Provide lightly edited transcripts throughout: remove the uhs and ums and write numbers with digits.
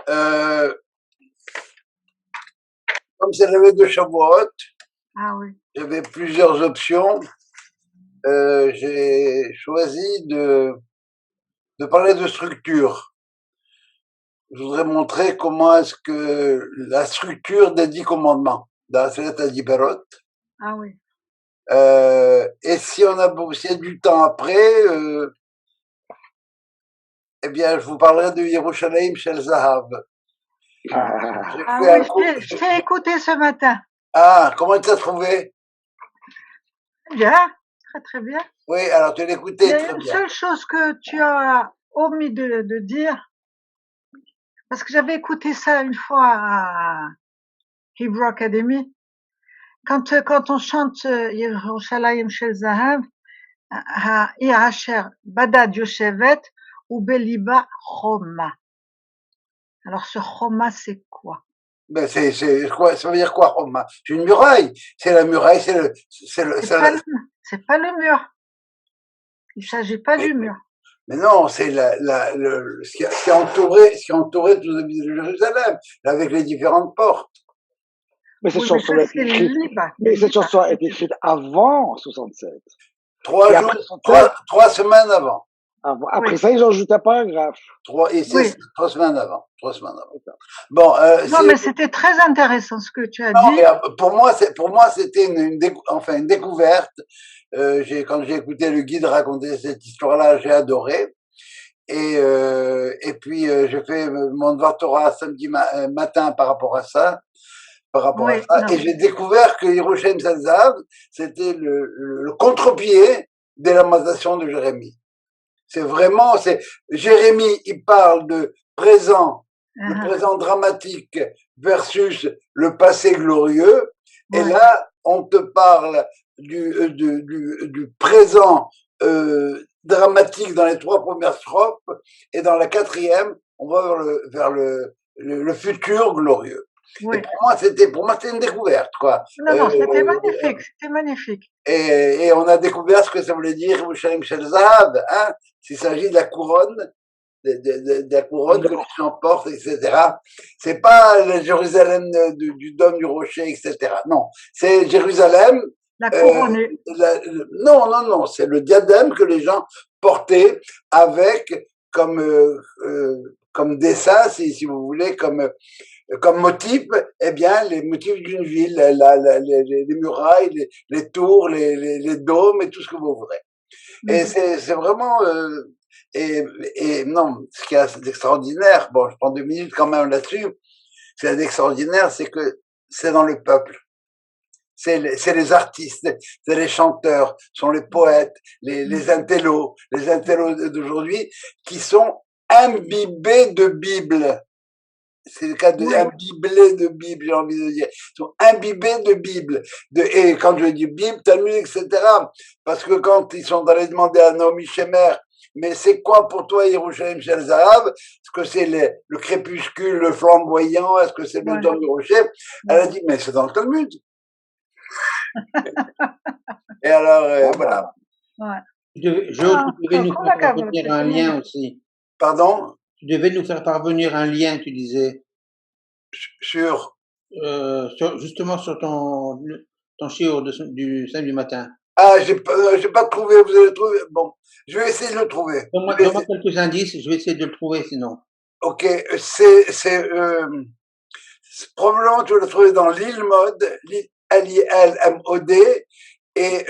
Euh, comme c'est la veille de Shavuot, oui. j'avais plusieurs options. J'ai choisi de parler de structure. Je voudrais montrer comment est-ce que la structure des 10 commandements dans la Seferet HaDibarot. Ah oui. Et si on a du temps après, eh bien, je vous parlerai de Yerushalayim Shel Zahav. Je t'ai écouté ce matin. Ah, comment tu as trouvé? Bien, très très bien. Oui, alors tu l'as écouté très bien. Il y a une seule chose que tu as omis de dire, parce que j'avais écouté ça une fois à Hebrew Academy, quand on chante Yerushalayim Shel Zahav, העיר אשר בדד יושבת ובליבה חומה. Alors ce choma, c'est quoi? Ben c'est quoi? Ça veut dire quoi, Choma? C'est une muraille. C'est la muraille, c'est pas le mur. Il s'agit pas du mur. Mais non, c'est ce qui est entouré tout de Jérusalem, avec les différentes portes. Mais cette chanson a été écrite avant 67. 3 semaines avant. Après ça, ils ont ajouté un paragraphe. 3 semaines avant. Bon, non, mais c'était très intéressant ce que tu as dit. Mais pour moi, c'était une découverte. Quand j'ai écouté le guide raconter cette histoire-là, j'ai adoré. Et puis, j'ai fait mon Dvar Torah samedi matin par rapport à ça. Et j'ai découvert que Yerushalayim Shel Zahav, c'était le contre-pied de la lamentation de Jérémie. C'est vraiment, Jérémie, il parle de présent, le présent dramatique versus le passé glorieux. Et là, on te parle du présent dramatique dans les 3 premières strophes, et dans la 4e, on va vers le futur glorieux. Oui. Et pour moi, c'était une découverte, quoi. Non, c'était magnifique. Et on a découvert ce que ça voulait dire Yerushalayim Shel Zahav, hein. S'il s'agit de la couronne, de la couronne que les gens portent, etc. C'est pas le Jérusalem du dôme du rocher, etc. Non, c'est Jérusalem. La couronne. Non, c'est le diadème que les gens portaient avec comme dessin, si vous voulez, comme motif, eh bien, les motifs d'une ville, les murailles, les tours, les dômes et tout ce que vous voudrez. Et c'est vraiment, et non, ce qui est extraordinaire, bon, je prends 2 minutes quand même là-dessus, ce qui est extraordinaire, c'est que c'est dans le peuple. C'est les artistes, c'est les chanteurs, sont les poètes, les intellos d'aujourd'hui qui sont imbibés de Bible. C'est le cas de imbibés de Bible, j'ai envie de dire. Ils sont imbibés de Bible. Et quand je dis Bible, Talmud, etc. Parce que quand ils sont allés demander à Naomi Shemer, mais c'est quoi pour toi Yerushalayim Shel Zahav? Est-ce que c'est le crépuscule, le flamboyant? Est-ce que c'est le dôme du rocher? Elle a dit, mais c'est dans le Talmud. Et alors, voilà. Je devais nous faire parvenir un lien aussi. Pardon? Tu devais nous faire parvenir un lien, tu disais. Justement sur ton shiur du samedi matin. Ah, j'ai pas trouvé, vous allez le trouver. Bon, je vais essayer de le trouver. Donne-moi quelques indices, je vais essayer de le trouver sinon. Ok, probablement tu vas le trouver dans l'Ilmod, L-I-L-M-O-D, et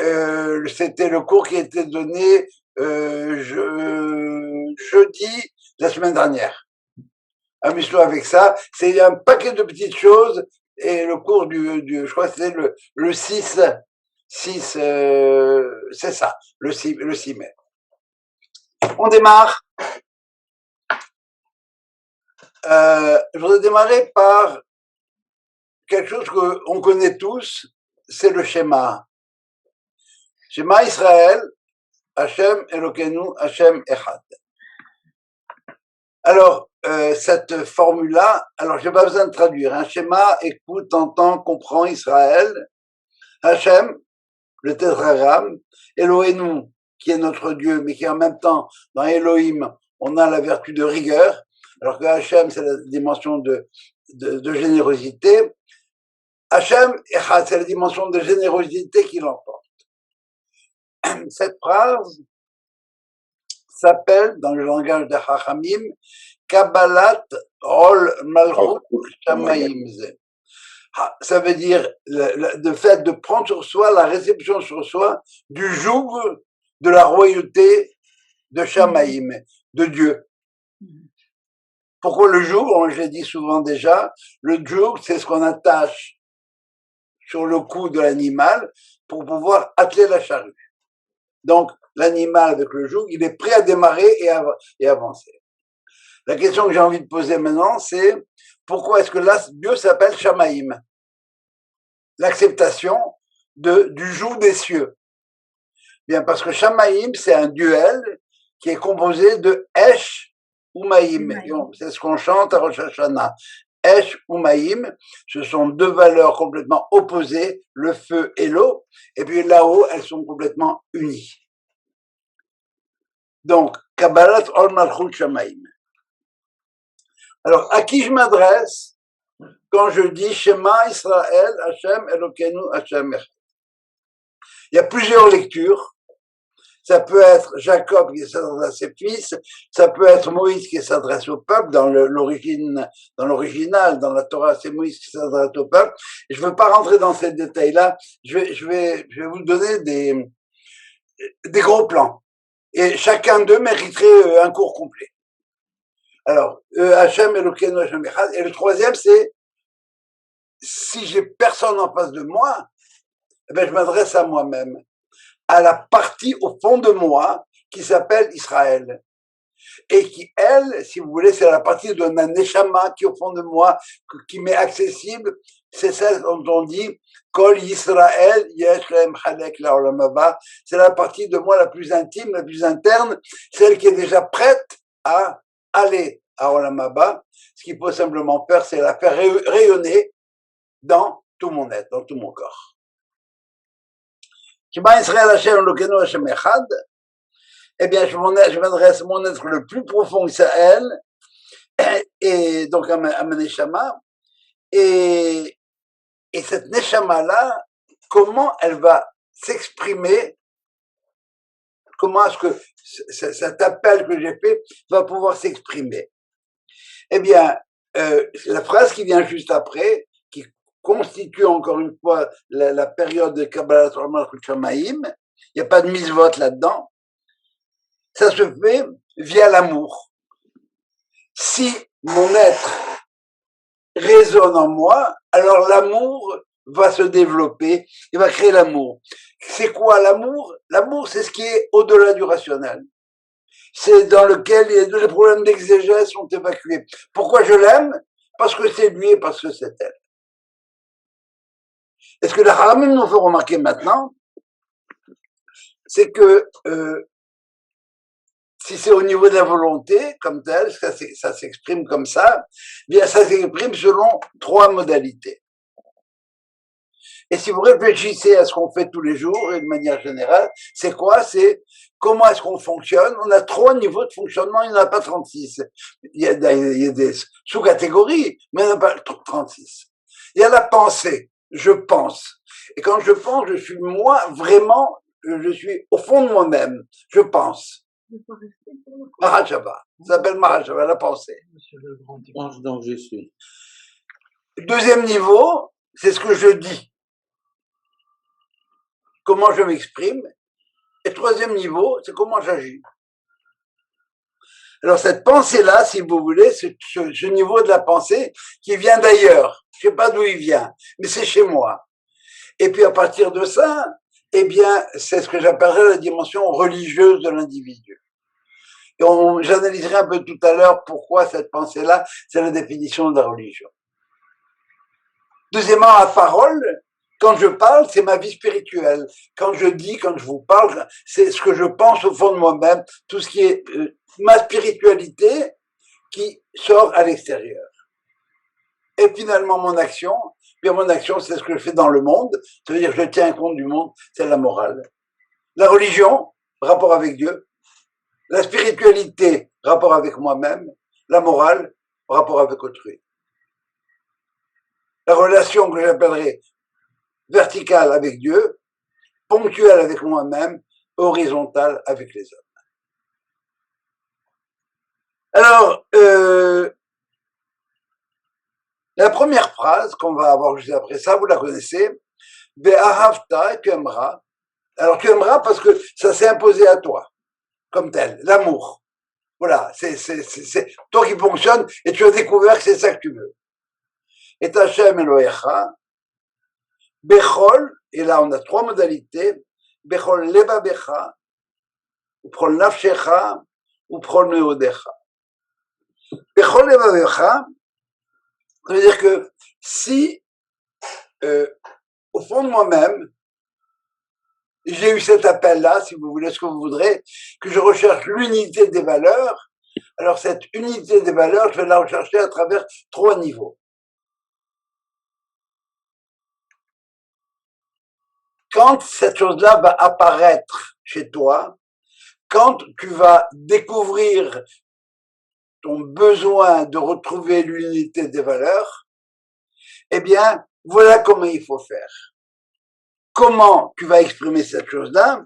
c'était le cours qui a été donné jeudi la semaine dernière. Amuse-toi avec ça. C'est un paquet de petites choses, et le cours je crois que c'était le 6, c'est ça, le 6 mai. On démarre. Je voudrais démarrer par quelque chose qu'on connaît tous, c'est le schéma. Schéma Israël, Hashem Elokeinu, Hashem Echad. Alors, cette formule-là, alors j'ai pas besoin de traduire. Un schéma, écoute, entend, comprend Israël, Hashem, le tétragramme, Eloheinu, qui est notre Dieu, mais qui en même temps, dans Elohim, on a la vertu de rigueur. alors que Hachem, c'est la dimension de générosité. Hachem, c'est la dimension de générosité qui l'emporte. Cette phrase s'appelle, dans le langage de Chachamim, Kabbalat Ol Malchut Shamayim. Ça veut dire le fait de prendre sur soi, la réception sur soi du joug de la royauté de Shamayim, de Dieu. Pourquoi le joug? Je l'ai dit souvent déjà, le joug, c'est ce qu'on attache sur le cou de l'animal pour pouvoir atteler la charrue. Donc, l'animal avec le joug, il est prêt à démarrer et avancer. La question que j'ai envie de poser maintenant, c'est pourquoi est-ce que là, Dieu s'appelle Shamayim? L'acceptation du joug des cieux. Bien, parce que Shamayim, c'est un duel qui est composé de Esh ou Maïm. C'est ce qu'on chante à Rosh Hashanah. Esh ou Maïm, ce sont deux valeurs complètement opposées, le feu et l'eau, et puis là-haut, elles sont complètement unies. Donc, Kabbalat Ol Malchut Shamayim. Alors, à qui je m'adresse quand je dis Shema Israël, Hashem Elokeinu, Hashem Echad? Il y a plusieurs lectures. Ça peut être Jacob qui s'adresse à ses fils, ça peut être Moïse qui s'adresse au peuple, dans l'original, dans la Torah, c'est Moïse qui s'adresse au peuple. Et je ne veux pas rentrer dans ces détails-là, je vais vous donner des gros plans. Et chacun d'eux mériterait un cours complet. Alors, Hashem Elokeinu Hashem Echad, et le troisième, c'est si j'ai personne en face de moi, eh ben, je m'adresse à moi-même, à la partie au fond de moi qui s'appelle Israël. Et qui, elle, si vous voulez, c'est la partie de ma neshama qui est au fond de moi, qui m'est accessible. C'est celle dont on dit Kol Yisrael yesh lehem chalek la'olam haba. C'est la partie de moi la plus intime, la plus interne, celle qui est déjà prête à aller à Olam haba. Ce qu'il faut simplement faire, c'est la faire rayonner dans tout mon être, dans tout mon corps. Shema Israël Hashem Elokeinu Hashem Echad. Eh bien, je m'adresse à mon être le plus profond, Israël, et donc à ma neshama. Et cette neshama-là, comment elle va s'exprimer? Comment est-ce que cet appel que j'ai fait va pouvoir s'exprimer? Eh bien, la phrase qui vient juste après, qui constitue encore une fois la période de Kabbalat Ol Malchut Shamayim, il n'y a pas de misvot là-dedans, ça se fait via l'amour. Si mon être résonne en moi, alors l'amour va se développer, il va créer l'amour. C'est quoi l'amour? L'amour, c'est ce qui est au-delà du rationnel. C'est dans lequel les problèmes d'exégèse sont évacués. Pourquoi je l'aime? Parce que c'est lui et parce que c'est elle. Et ce que les Haramim nous font remarquer maintenant, c'est que si c'est au niveau de la volonté, comme tel, ça s'exprime comme ça, bien ça s'exprime selon trois modalités. Et si vous réfléchissez à ce qu'on fait tous les jours, et de manière générale, c'est quoi? C'est comment est-ce qu'on fonctionne? On a 3 niveaux de fonctionnement, il n'y en a pas 36. Il y a des sous-catégories, mais il n'y en a pas 36. Il y a la pensée, je pense. Et quand je pense, je suis moi, vraiment, je suis au fond de moi-même, je pense. Mahashava, ça s'appelle Mahashava, la pensée. Donc je suis. Deuxième niveau, c'est ce que je dis. Comment je m'exprime. Et troisième niveau, c'est comment j'agis. Alors cette pensée-là, si vous voulez, ce niveau de la pensée qui vient d'ailleurs, je sais pas d'où il vient, mais c'est chez moi. Et puis à partir de ça, eh bien, c'est ce que j'appellerais la dimension religieuse de l'individu. Et j'analyserai un peu tout à l'heure pourquoi cette pensée-là, c'est la définition de la religion. Deuxièmement, la parole, quand je parle, c'est ma vie spirituelle. Quand je dis, quand je vous parle, c'est ce que je pense au fond de moi-même, tout ce qui est ma spiritualité qui sort à l'extérieur. Et finalement, mon action, bien mon action, c'est ce que je fais dans le monde, c'est-à-dire je tiens compte du monde, c'est la morale. La religion, rapport avec Dieu. La spiritualité, rapport avec moi-même. la morale par rapport avec autrui. La relation que j'appellerais verticale avec Dieu, ponctuelle avec moi-même, horizontale avec les hommes. Alors, la première phrase qu'on va avoir juste après ça, vous la connaissez, Be'ahavta, tu aimeras. Alors tu aimeras parce que ça s'est imposé à toi, comme tel, l'amour. Voilà, c'est toi qui fonctionne et tu as découvert que c'est ça que tu veux. Et Hashem Elohecha, Bechol, et là on a trois modalités, Bechol Levabecha, ou Prol Nafshecha, ou Prol Meodecha. Bechol Levabecha, ça veut dire que si, au fond de moi-même, j'ai eu cet appel-là, si vous voulez ce que vous voudrez, que je recherche l'unité des valeurs, alors cette unité des valeurs, je vais la rechercher à travers trois niveaux. Quand cette chose-là va apparaître chez toi, quand tu vas découvrir ton besoin de retrouver l'unité des valeurs, eh bien, voilà comment il faut faire. Comment tu vas exprimer cette chose-là?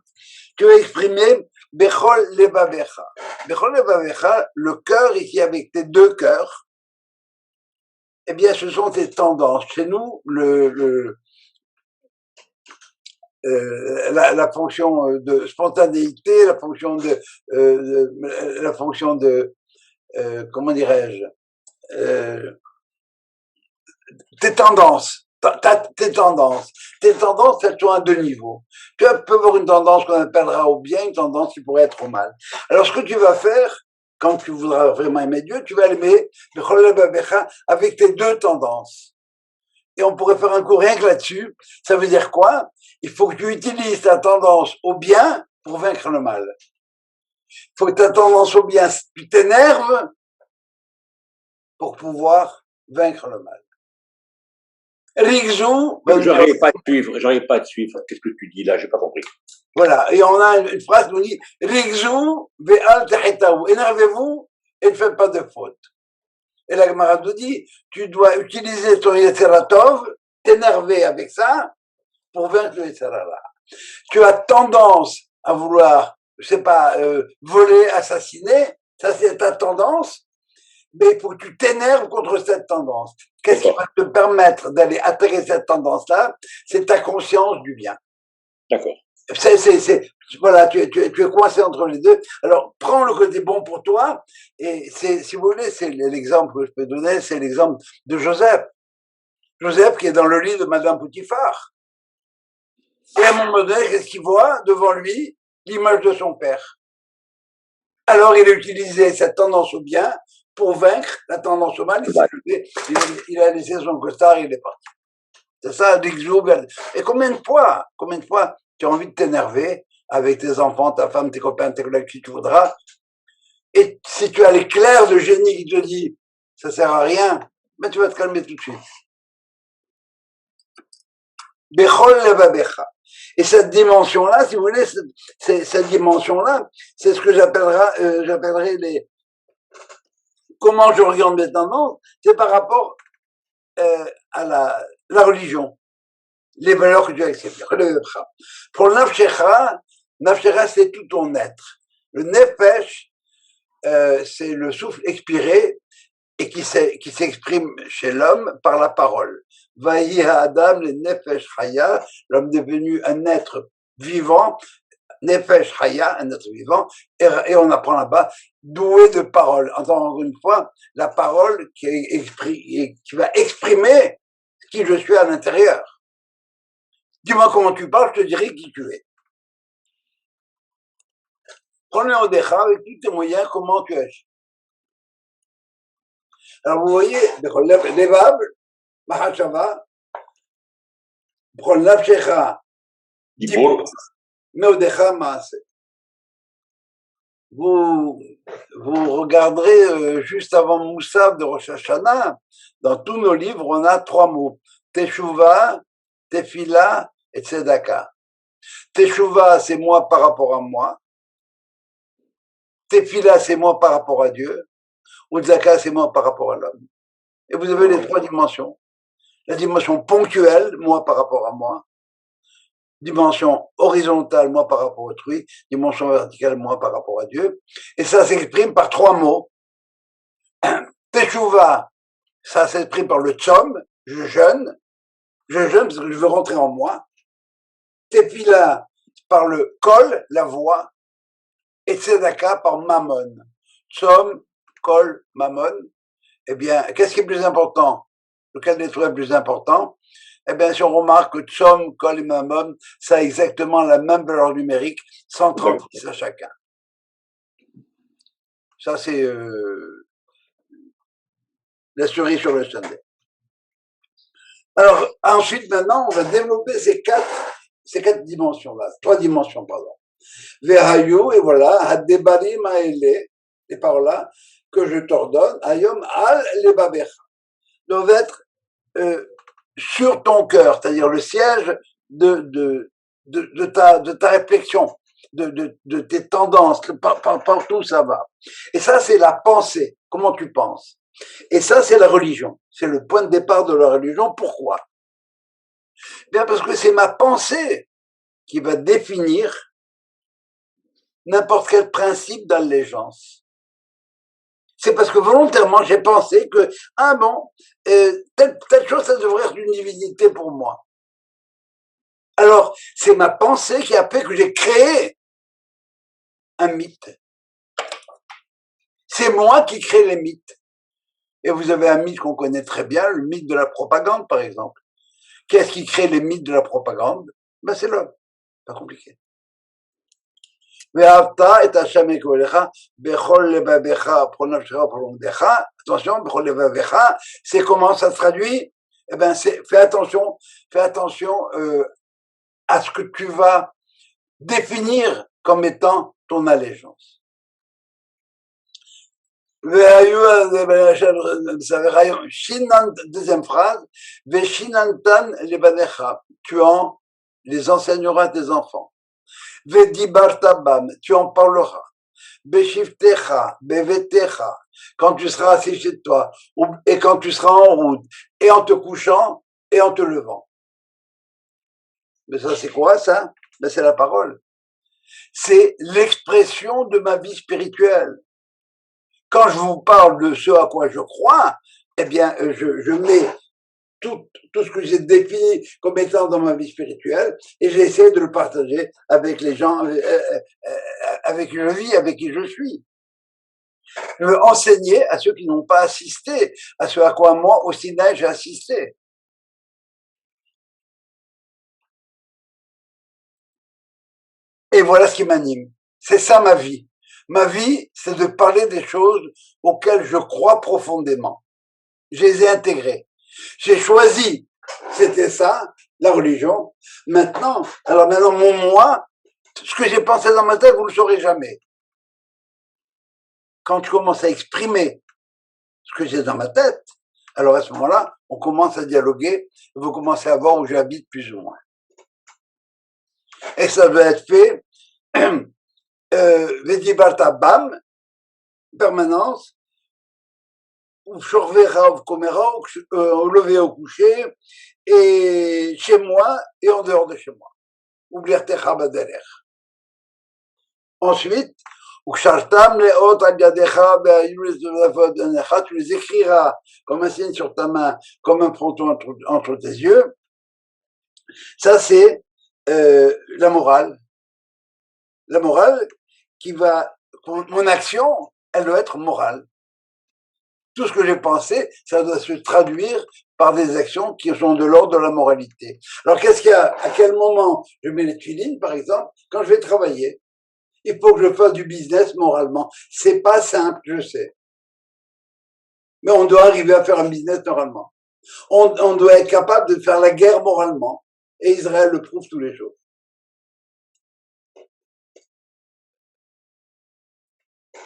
Tu vas exprimer Bechol Levavecha. Bechol Levavecha, le cœur ici avec tes deux cœurs, eh bien, ce sont tes tendances. Chez nous, la fonction de spontanéité, la fonction de comment dirais-je, tes tendances. Tes tendances, elles sont à deux niveaux. Tu peux avoir une tendance qu'on appellera au bien, une tendance qui pourrait être au mal. Alors, ce que tu vas faire, quand tu voudras vraiment aimer Dieu, tu vas l'aimer avec tes deux tendances. Et on pourrait faire un cours rien que là-dessus. Ça veut dire quoi? Il faut que tu utilises ta tendance au bien pour vaincre le mal. Il faut que ta tendance au bien, tu t'énerves pour pouvoir vaincre le mal. Rigzou. J'arrive pas à te suivre. Qu'est-ce que tu dis là? J'ai pas compris. Voilà. Et on a une phrase qui nous dit Rigzou ve'al tehetaou. Énervez-vous et ne faites pas de faute. Et la Gemara nous dit, tu dois utiliser ton Yetzeratov, t'énerver avec ça pour vaincre le Yetzerara. Tu as tendance à vouloir, je sais pas, voler, assassiner. Ça c'est ta tendance. Mais il faut que tu t'énerves contre cette tendance. Qu'est-ce qui va te permettre d'aller attaquer cette tendance-là? C'est ta conscience du bien. D'accord. Voilà, tu es coincé entre les deux. Alors, prends le côté bon pour toi. Et si vous voulez, c'est l'exemple que je peux donner, c'est l'exemple de Joseph. Joseph qui est dans le lit de Madame Potiphar. Et à un moment donné, qu'est-ce qu'il voit devant lui? L'image de son père. Alors, il a utilisé cette tendance au bien pour vaincre la tendance au mal. Il a laissé son costard et il est parti. C'est ça, l'exuberance. Et combien de fois tu as envie de t'énerver avec tes enfants, ta femme, tes copains, tes collègues, qui tu voudras. Et si tu as l'éclair de génie qui te dit, ça sert à rien, ben tu vas te calmer tout de suite. Bechol levabecha. Et cette dimension-là, si vous voulez, cette dimension-là, c'est ce que j'appellerai comment je regarde mes tendances, c'est par rapport à la religion, les valeurs que tu as acceptées. Pour le nafshecha, c'est tout ton être. Le nefesh, c'est le souffle expiré et qui s'exprime chez l'homme par la parole. Vahi Adam, le nefesh haya, l'homme devenu un être vivant, nefesh haya, un être vivant, et on apprend là-bas, doué de parole. Encore une fois, la parole qui va exprimer qui je suis à l'intérieur. Dis-moi comment tu parles, je te dirai qui tu es. Prends le Odecha avec tous tes moyens, comment tu agis. Alors vous voyez, Levav, Mahashava, prends l'Avshecha, Meodecha Maase. Vous regarderez juste avant Moussaf de Rosh Hashanah, dans tous nos livres, on a trois mots. Teshuva, Tefila et Tzedaka. Teshuva, c'est moi par rapport à moi. Tefila, c'est moi par rapport à Dieu. Utzaka, c'est moi par rapport à l'homme. Et vous avez les trois dimensions. La dimension ponctuelle, moi par rapport à moi. Dimension horizontale, moi par rapport à autrui. Dimension verticale, moi par rapport à Dieu. Et ça s'exprime par trois mots. Teshuva, ça s'exprime par le tzom, je jeûne parce que je veux rentrer en moi. Tefila, par le kol, la voix. Et tzedaka, par mammon. Tzom, kol, mammon. Eh bien, qu'est-ce qui est plus important? Lequel des trois est plus important? Eh bien, si on remarque que Tzom, Kol et Mammon, ça a exactement la même valeur numérique, 136 à chacun. Ça, c'est la cerise sur le sundae. Alors, ensuite, maintenant, on va développer ces quatre dimensions-là, trois dimensions, pardon. Vehayu, et voilà, Hadebarim Aele, les paroles-là, que je t'ordonne, Ayom Al Lebabecha, doivent être sur ton cœur, c'est-à-dire le siège de ta réflexion, de tes tendances, partout ça va. Et ça, c'est la pensée, comment tu penses. Et ça, c'est la religion. C'est le point de départ de la religion. Pourquoi? Bien parce que c'est ma pensée qui va définir n'importe quel principe d'allégeance. C'est parce que volontairement, j'ai pensé que, telle chose, ça devrait être une divinité pour moi. Alors, c'est ma pensée qui a fait que j'ai créé un mythe. C'est moi qui crée les mythes. Et vous avez un mythe qu'on connaît très bien, le mythe de la propagande, par exemple. Qu'est-ce qui crée les mythes de la propagande? Ben, c'est l'homme. Pas compliqué. Ve'avta et Hashem ekolecha bechol levavecha pronavshecha prolongdecha. Attention, bechol levavecha, c'est comment ça se traduit? Eh ben, fais attention à ce que tu vas définir comme étant ton allégeance. Deuxième phrase, Veshinantan levanecha, tu les enseigneras à tes enfants. Vedibartabam, tu en parleras. Beshiftecha, bevetecha, quand tu seras assis chez toi, et quand tu seras en route, et en te couchant, et en te levant. Mais ça, c'est quoi, ça? Ben, c'est la parole. C'est l'expression de ma vie spirituelle. Quand je vous parle de ce à quoi je crois, eh bien, je mets tout ce que j'ai défini comme étant dans ma vie spirituelle et j'essaie de le partager avec les gens avec qui je vis, avec qui je suis. Je veux enseigner à ceux qui n'ont pas assisté à ce à quoi moi, au Sinaï, j'ai assisté. Et voilà ce qui m'anime. C'est ça ma vie. Ma vie, c'est de parler des choses auxquelles je crois profondément. Je les ai intégrées. J'ai choisi, c'était ça, la religion. Maintenant, mon moi, ce que j'ai pensé dans ma tête, vous le saurez jamais. Quand je commence à exprimer ce que j'ai dans ma tête, alors à ce moment-là, on commence à dialoguer, vous commencez à voir où j'habite plus ou moins. Et ça doit être fait, Vedibarta Bam, permanence, ou Shorvera ou Komera, au lever au coucher, et chez moi et en dehors de chez moi. Oubliertecha badeler. Ensuite, Ukshartam leot al yadecha be'ayules de la vodanecha, tu les écriras comme un signe sur ta main, comme un fronton entre tes yeux. Ça, c'est la morale. La morale qui va, mon action, elle doit être morale. Tout ce que j'ai pensé, ça doit se traduire par des actions qui sont de l'ordre de la moralité. Alors, qu'est-ce qu'il y a? À quel moment je mets les filines, par exemple, quand je vais travailler? Il faut que je fasse du business moralement. C'est pas simple, je sais. Mais on doit arriver à faire un business moralement. On doit être capable de faire la guerre moralement. Et Israël le prouve tous les jours.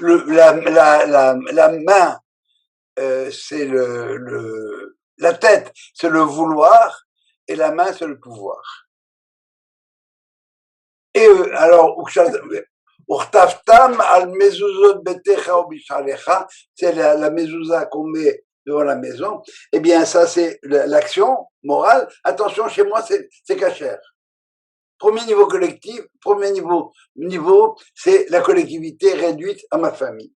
La main, c'est la tête, c'est le vouloir, et la main, c'est le pouvoir. Et alors, Urtaftam al mezuzot betecha ou bishalecha, c'est la mezouza qu'on met devant la maison. Eh bien, ça, c'est l'action morale. Attention, chez moi, c'est cachère. Premier niveau collectif, premier niveau, c'est la collectivité réduite à ma famille.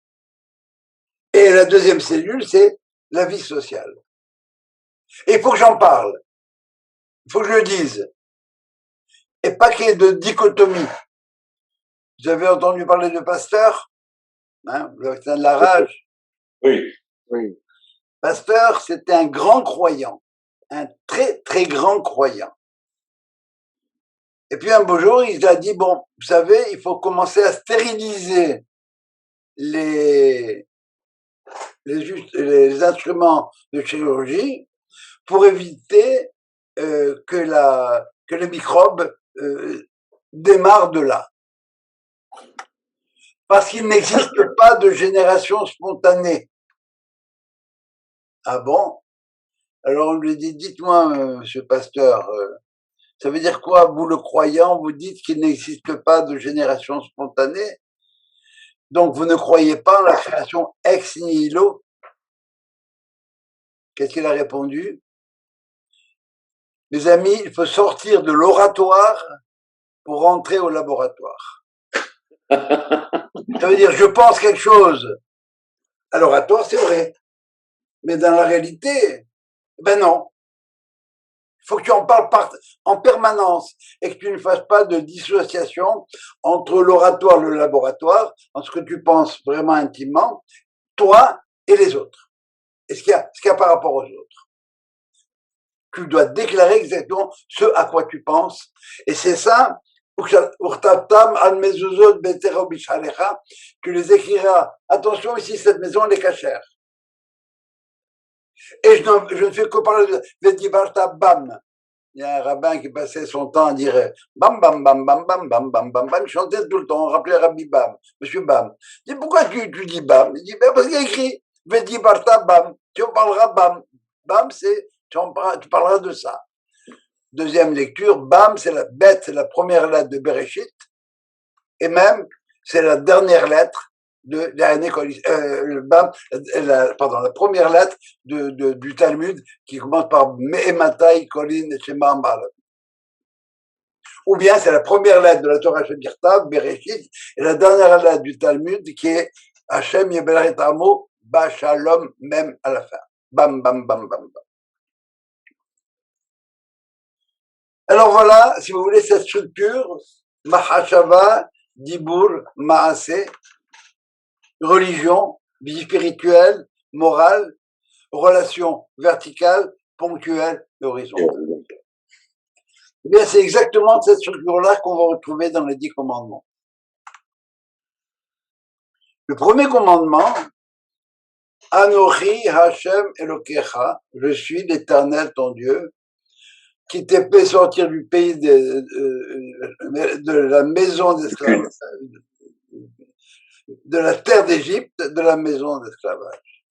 Et la deuxième cellule, c'est la vie sociale. Et il faut que j'en parle. Il faut que je le dise. Et pas qu'il y ait de dichotomie. Vous avez entendu parler de Pasteur, hein, le vaccin de la rage. Oui. Oui. Pasteur, c'était un grand croyant, un très très grand croyant. Et puis un beau jour, il a dit, bon, vous savez, il faut commencer à stériliser les instruments de chirurgie pour éviter que les microbes démarrent de là. Parce qu'il n'existe pas de génération spontanée. Ah bon? Alors on lui dit, dites-moi, monsieur Pasteur, ça veut dire quoi, vous le croyant, vous dites qu'il n'existe pas de génération spontanée? Donc vous ne croyez pas en la création ex nihilo? Qu'est-ce qu'il a répondu? Mes amis, il faut sortir de l'oratoire pour rentrer au laboratoire. Ça veut dire, je pense quelque chose à l'oratoire, c'est vrai. Mais dans la réalité, ben non. Il faut que tu en parles en permanence et que tu ne fasses pas de dissociation entre l'oratoire et le laboratoire, en ce que tu penses vraiment intimement, toi et les autres. Et ce qu'il y a par rapport aux autres. Tu dois déclarer exactement ce à quoi tu penses. Et c'est ça, tu les écriras. Attention, ici, cette maison, elle est cachère. Et je ne fais que parler de Vedibarta Bam. Il y a un rabbin qui passait son temps à dire Bam, bam, bam, bam, bam, bam, bam, bam, bam. Il chantait tout le temps, on rappelait Rabbi Bam, Monsieur Bam. Il dit, pourquoi tu dis Bam? Il dit, ben parce qu'il y a écrit Vedibarta Bam. Tu en parleras Bam. Bam, c'est, tu parleras de ça. Deuxième lecture, Bam, c'est la bête, c'est la première lettre de Bereshit. Et même, c'est la dernière lettre de la première lettre du Talmud qui commence par Me'ematai Kolin Shema Amal. Ou bien c'est la première lettre de la Torah Shebirtav, Bereshit, et la dernière lettre du Talmud qui est Hashem Yeberet Amo, Ba Shalom, même à la fin. Bam, bam, bam, bam, bam. Alors voilà, si vous voulez, cette structure, Mahashava, Dibur, Maaseh, religion, vie spirituelle, morale, relation verticale, ponctuelle et horizontale. Eh bien, c'est exactement cette structure-là qu'on va retrouver dans les 10 commandements. Le premier commandement, Anochi Hashem Elokecha, je suis l'Éternel ton Dieu, qui t'ai fait sortir du pays de la maison d'esclavage, de la terre d'Égypte, de la maison d'esclavage.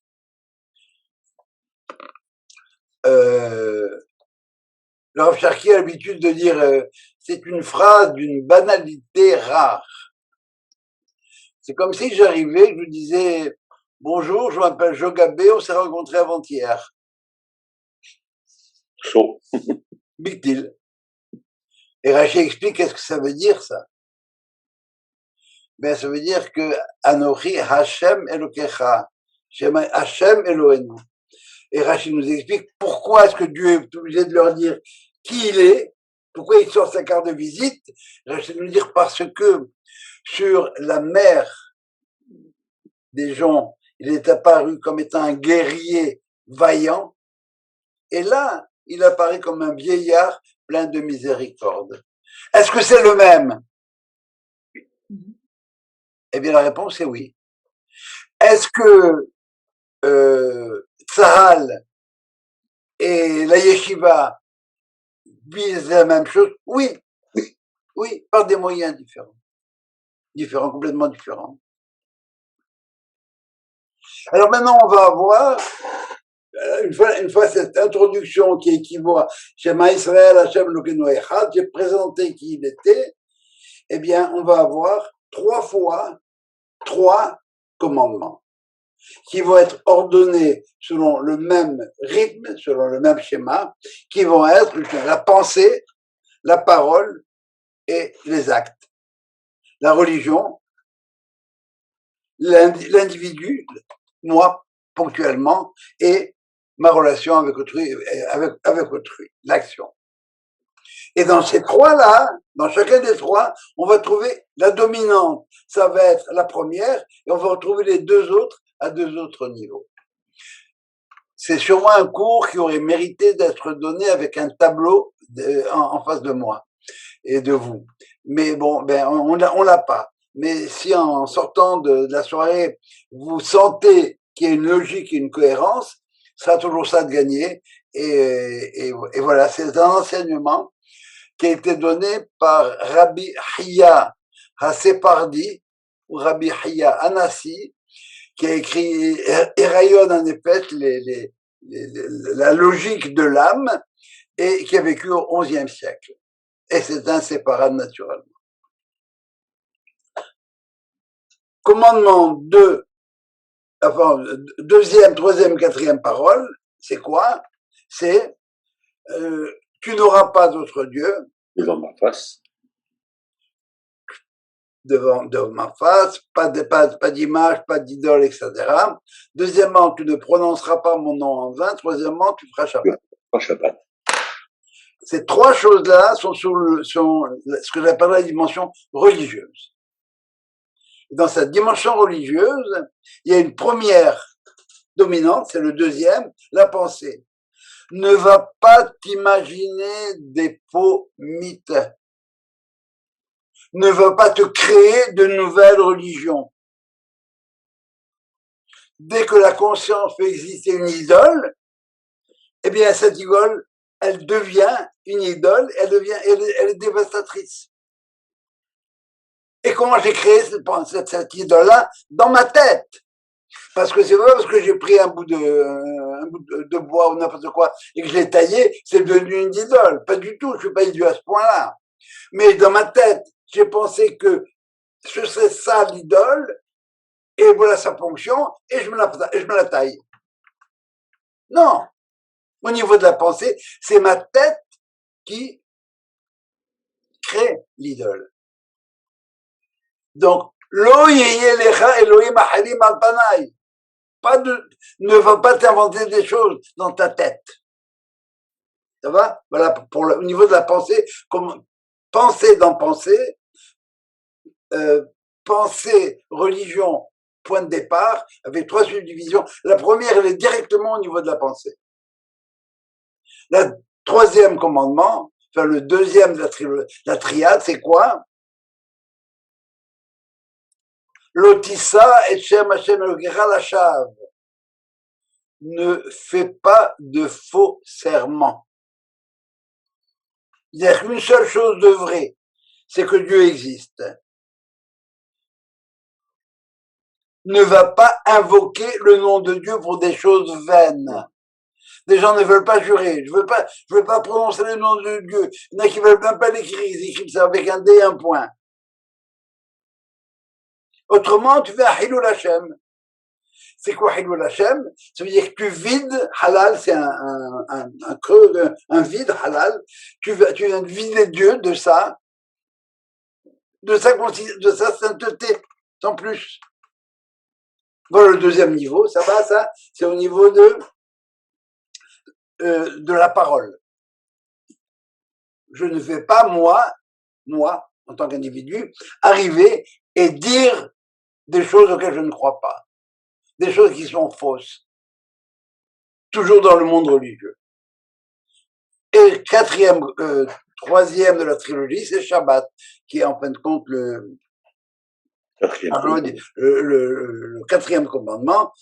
Le Rav Cherki a l'habitude de dire c'est une phrase d'une banalité rare. C'est comme si j'arrivais, je vous disais bonjour, je m'appelle Jogabé, on s'est rencontrés avant-hier. Chaud. Big deal. Et Rachid explique qu'est-ce que ça veut dire ça. Ben ça veut dire que Anochi Hashem Elokecha, Hashem Elohenu. Et Rachid nous explique pourquoi est-ce que Dieu est obligé de leur dire qui il est, pourquoi il sort sa carte de visite. Rachid nous dit parce que sur la mer des gens, il est apparu comme étant un guerrier vaillant, et là, il apparaît comme un vieillard plein de miséricorde. Est-ce que c'est le même? Eh bien, la réponse est oui. Est-ce que Tzahal et la yeshiva visent la même chose? Oui. Oui, par des moyens différents, complètement différents. Alors maintenant, on va avoir, une fois cette introduction qui équivaut à Shema Israël, Hashem Elokeinu Echad, j'ai présenté qui il était, eh bien, on va avoir 3 fois 3 commandements qui vont être ordonnés selon le même rythme, selon le même schéma, qui vont être la pensée, la parole et les actes. La religion, l'individu, moi, ponctuellement, et ma relation avec autrui, l'action. Et dans ces 3-là, dans chacun des 3, on va trouver la dominante. Ça va être la première, et on va retrouver les 2 autres à 2 autres niveaux. C'est sûrement un cours qui aurait mérité d'être donné avec un tableau en face de moi et de vous. Mais bon, ben on l'a pas. Mais si en sortant de la soirée, vous sentez qu'il y a une logique et une cohérence, ça a toujours ça de gagner. Et voilà, c'est un enseignement qui a été donné par Rabbi Hiya HaSepardi ou Rabbi Hiya Anassi, qui a écrit et rayonne en effet la logique de l'âme et qui a vécu au XIe siècle. Et c'est inséparable naturellement. Commandement 2, enfin, deuxième, troisième, quatrième parole, c'est quoi? C'est tu n'auras pas d'autre Dieu devant ma face. Devant ma face, pas d'image, pas d'idole, etc. Deuxièmement, tu ne prononceras pas mon nom en vain. Troisièmement, tu feras Shabbat. Shabbat. Ces 3 choses-là sont ce que j'appelle la dimension religieuse. Dans cette dimension religieuse, il y a une première dominante, c'est le deuxième, la pensée. Ne va pas t'imaginer des faux mythes. Ne va pas te créer de nouvelles religions. Dès que la conscience fait exister une idole, eh bien cette idole, elle devient une idole, elle est dévastatrice. Et comment j'ai créé cette idole-là? Dans ma tête. Parce que c'est pas parce que j'ai pris un bout de bois ou n'importe quoi et que je l'ai taillé, c'est devenu une idole. Pas du tout, je suis pas idiot à ce point-là. Mais dans ma tête, j'ai pensé que ce serait ça l'idole, et voilà sa fonction, et je me la taille. Non. Au niveau de la pensée, c'est ma tête qui crée l'idole. Donc, lo yeye lecha Elohim acharim al panai. Ne va pas t'inventer des choses dans ta tête. Ça va? Voilà, au niveau de la pensée, comme penser dans pensée, pensée, religion, point de départ, avec 3 subdivisions. La première, elle est directement au niveau de la pensée. Le troisième commandement, enfin le deuxième de la triade, c'est quoi? Lotissa et Shem Hashem Elokecha Lashav. Ne fais pas de faux serments. Il n'y a qu'une seule chose de vrai, c'est que Dieu existe. Ne va pas invoquer le nom de Dieu pour des choses vaines. Des gens ne veulent pas jurer. Je veux pas prononcer le nom de Dieu. Il y en a qui veulent même pas l'écrire. Ils écrivent ça avec un D et un point. Autrement, tu fais un Hilul Hashem. C'est quoi Hilul Hashem? Ça veut dire que tu vides, halal, c'est un creux, un vide, halal. Tu viens de vider Dieu de sa sainteté, sans plus. Voilà le deuxième niveau, ça va, ça? C'est au niveau de la parole. Je ne vais pas, moi, en tant qu'individu, arriver et dire des choses auxquelles je ne crois pas. Des choses qui sont fausses. Toujours dans le monde religieux. Et troisième de la trilogie, c'est Shabbat, qui est en fin de compte le quatrième commandement.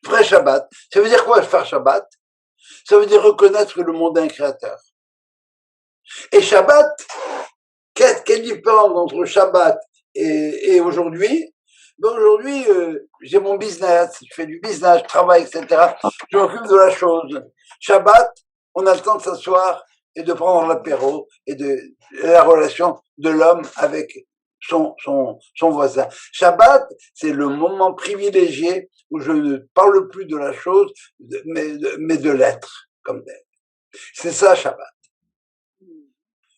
Vrai Shabbat. Ça veut dire quoi faire Shabbat? Ça veut dire reconnaître que le monde est un créateur. Et Shabbat, quelle différence entre Shabbat et aujourd'hui? Ben aujourd'hui, j'ai mon business, je fais du business, je travaille, etc. Je m'occupe de la chose. Shabbat, on a le temps de s'asseoir et de prendre l'apéro et de la relation de l'homme avec son voisin. Shabbat, c'est le moment privilégié où je ne parle plus de la chose, mais de l'être, comme tel. C'est ça, Shabbat.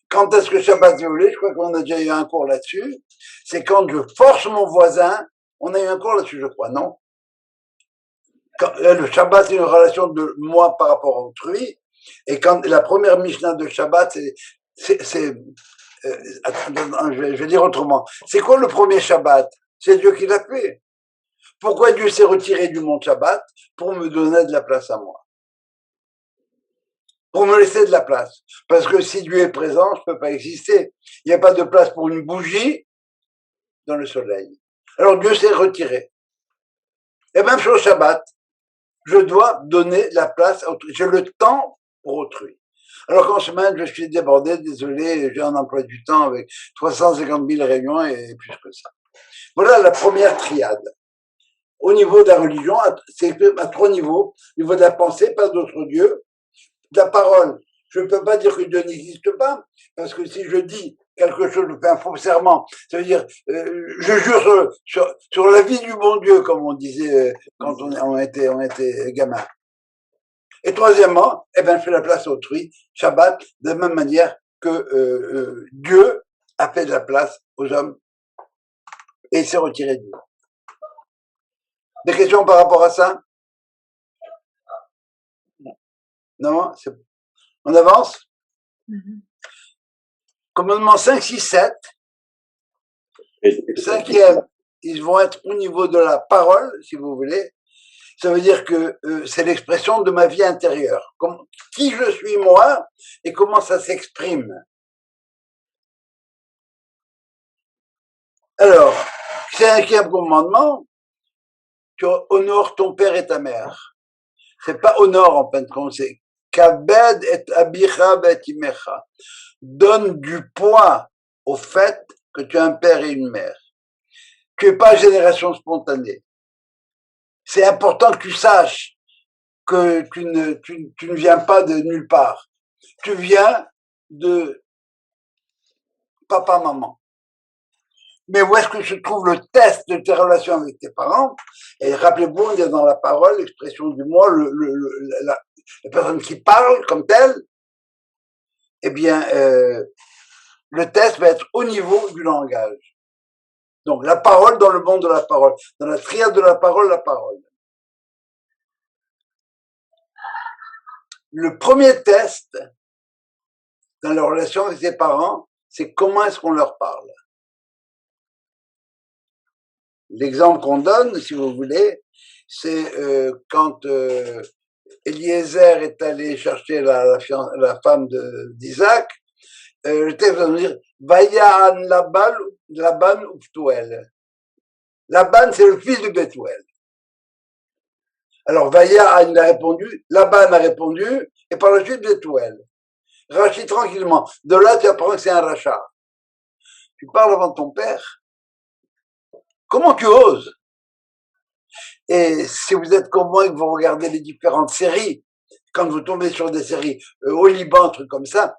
Quand est-ce que Shabbat, si vous voulez, je crois qu'on a déjà eu un cours là-dessus, c'est quand je force mon voisin, on a eu un cours là-dessus, je crois, non? Le Shabbat, c'est une relation de moi par rapport à autrui, et quand la première Mishnah de Shabbat, je vais dire autrement. C'est quoi le premier Shabbat? C'est Dieu qui l'a fait. Pourquoi Dieu s'est retiré du monde Shabbat? Pour me donner de la place à moi. Pour me laisser de la place. Parce que si Dieu est présent, je ne peux pas exister. Il n'y a pas de place pour une bougie dans le soleil. Alors Dieu s'est retiré. Et même sur le Shabbat, je dois donner la place à autrui. J'ai le temps pour autrui. Alors qu'en semaine, je suis débordé, désolé, j'ai un emploi du temps avec 350 000 réunions et plus que ça. Voilà la première triade. Au niveau de la religion, c'est à 3 niveaux. Au niveau de la pensée, pas d'autre Dieu. De la parole, je ne peux pas dire que Dieu n'existe pas, parce que si je dis quelque chose, je fais un faux serment, ça veut dire, je jure sur la vie du bon Dieu, comme on disait quand on était gamin. Et troisièmement, je fais la place à autrui, Shabbat, de la même manière que Dieu a fait de la place aux hommes et s'est retiré de nous. Des questions par rapport à ça? Non? On avance? Commandement 5, 6, 7. Cinquième, ils vont être au niveau de la parole, si vous voulez. Ça veut dire que c'est l'expression de ma vie intérieure. Qui je suis moi et comment ça s'exprime. Alors, cinquième commandement, tu honores ton père et ta mère. C'est pas honore en fin de compte, c'est kabed et abicha et imecha. Donne du poids au fait que tu as un père et une mère. Tu n'es pas génération spontanée. C'est important que tu saches que tu ne viens pas de nulle part. Tu viens de papa, maman. Mais où est-ce que se trouve le test de tes relations avec tes parents? Et rappelez-vous, on est dans la parole, l'expression du moi, la personne qui parle comme telle, eh bien, le test va être au niveau du langage. Donc, la parole dans le monde de la parole. Dans la triade de la parole. Le premier test dans la relation avec ses parents, c'est comment est-ce qu'on leur parle. L'exemple qu'on donne, si vous voulez, c'est quand Eliezer est allé chercher la femme d'Isaac, le texte va nous dire Vayan Laban Uftuel. Laban, c'est le fils de Bethuel. Alors Vayan il a répondu, Laban a répondu, et par la suite Bethuel. Rachid tranquillement. De là, tu apprends que c'est un rachat. Tu parles avant ton père. Comment tu oses? Et si vous êtes comme moi et que vous regardez les différentes séries, quand vous tombez sur des séries au Liban, trucs comme ça,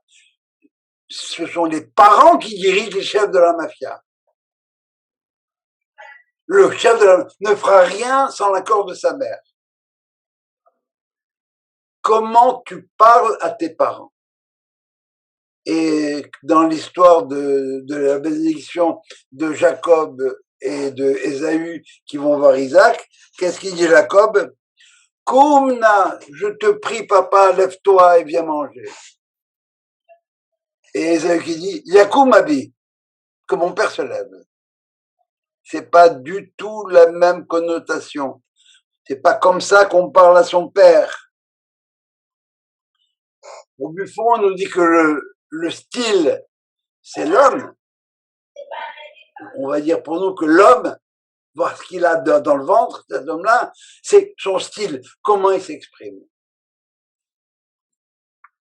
ce sont les parents qui dirigent les chefs de la mafia. Le chef de la ne fera rien sans l'accord de sa mère. Comment tu parles à tes parents? Et dans l'histoire de la bénédiction de Jacob et de Ésaü qui vont voir Isaac, qu'est-ce qu'il dit Jacob? Koumna, je te prie papa, lève-toi et viens manger. Et Ésaü qui dit, Yakoum Abi, que mon père se lève. C'est pas du tout la même connotation. C'est pas comme ça qu'on parle à son père. Au Buffon, on nous dit que le style, c'est l'homme. On va dire pour nous que l'homme, voir ce qu'il a dans le ventre, cet homme-là, c'est son style, comment il s'exprime.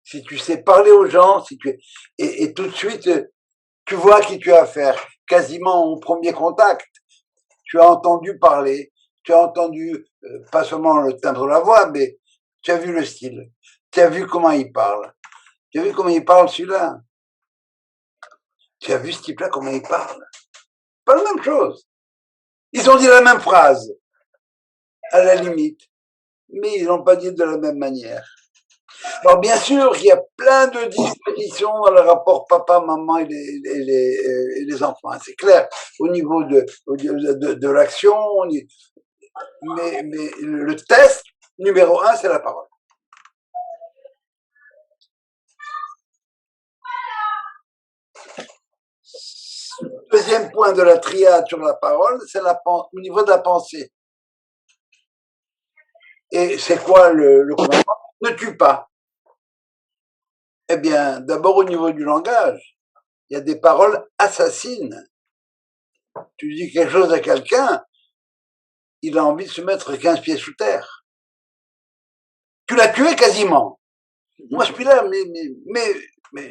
Si tu sais parler aux gens, et tout de suite, tu vois à qui tu as affaire, quasiment au premier contact. Tu as entendu parler, tu as entendu, pas seulement le timbre de la voix, mais tu as vu le style, tu as vu comment il parle. Tu as vu comment il parle celui-là? Tu as vu ce type-là, comment il parle? pas la même chose. Ils ont dit la même phrase, à la limite, mais ils l'ont pas dit de la même manière. Alors bien sûr, il y a plein de dispositions dans le rapport papa, maman et les enfants. C'est clair, au niveau de l'action, mais le test numéro 1, c'est la parole. Deuxième point de la triade sur la parole, c'est au niveau de la pensée. Et c'est quoi le commandement? Ne tue pas. Eh bien, d'abord au niveau du langage, il y a des paroles assassines. Tu dis quelque chose à quelqu'un, il a envie de se mettre 15 pieds sous terre. Tu l'as tué quasiment. Moi, je suis là, mais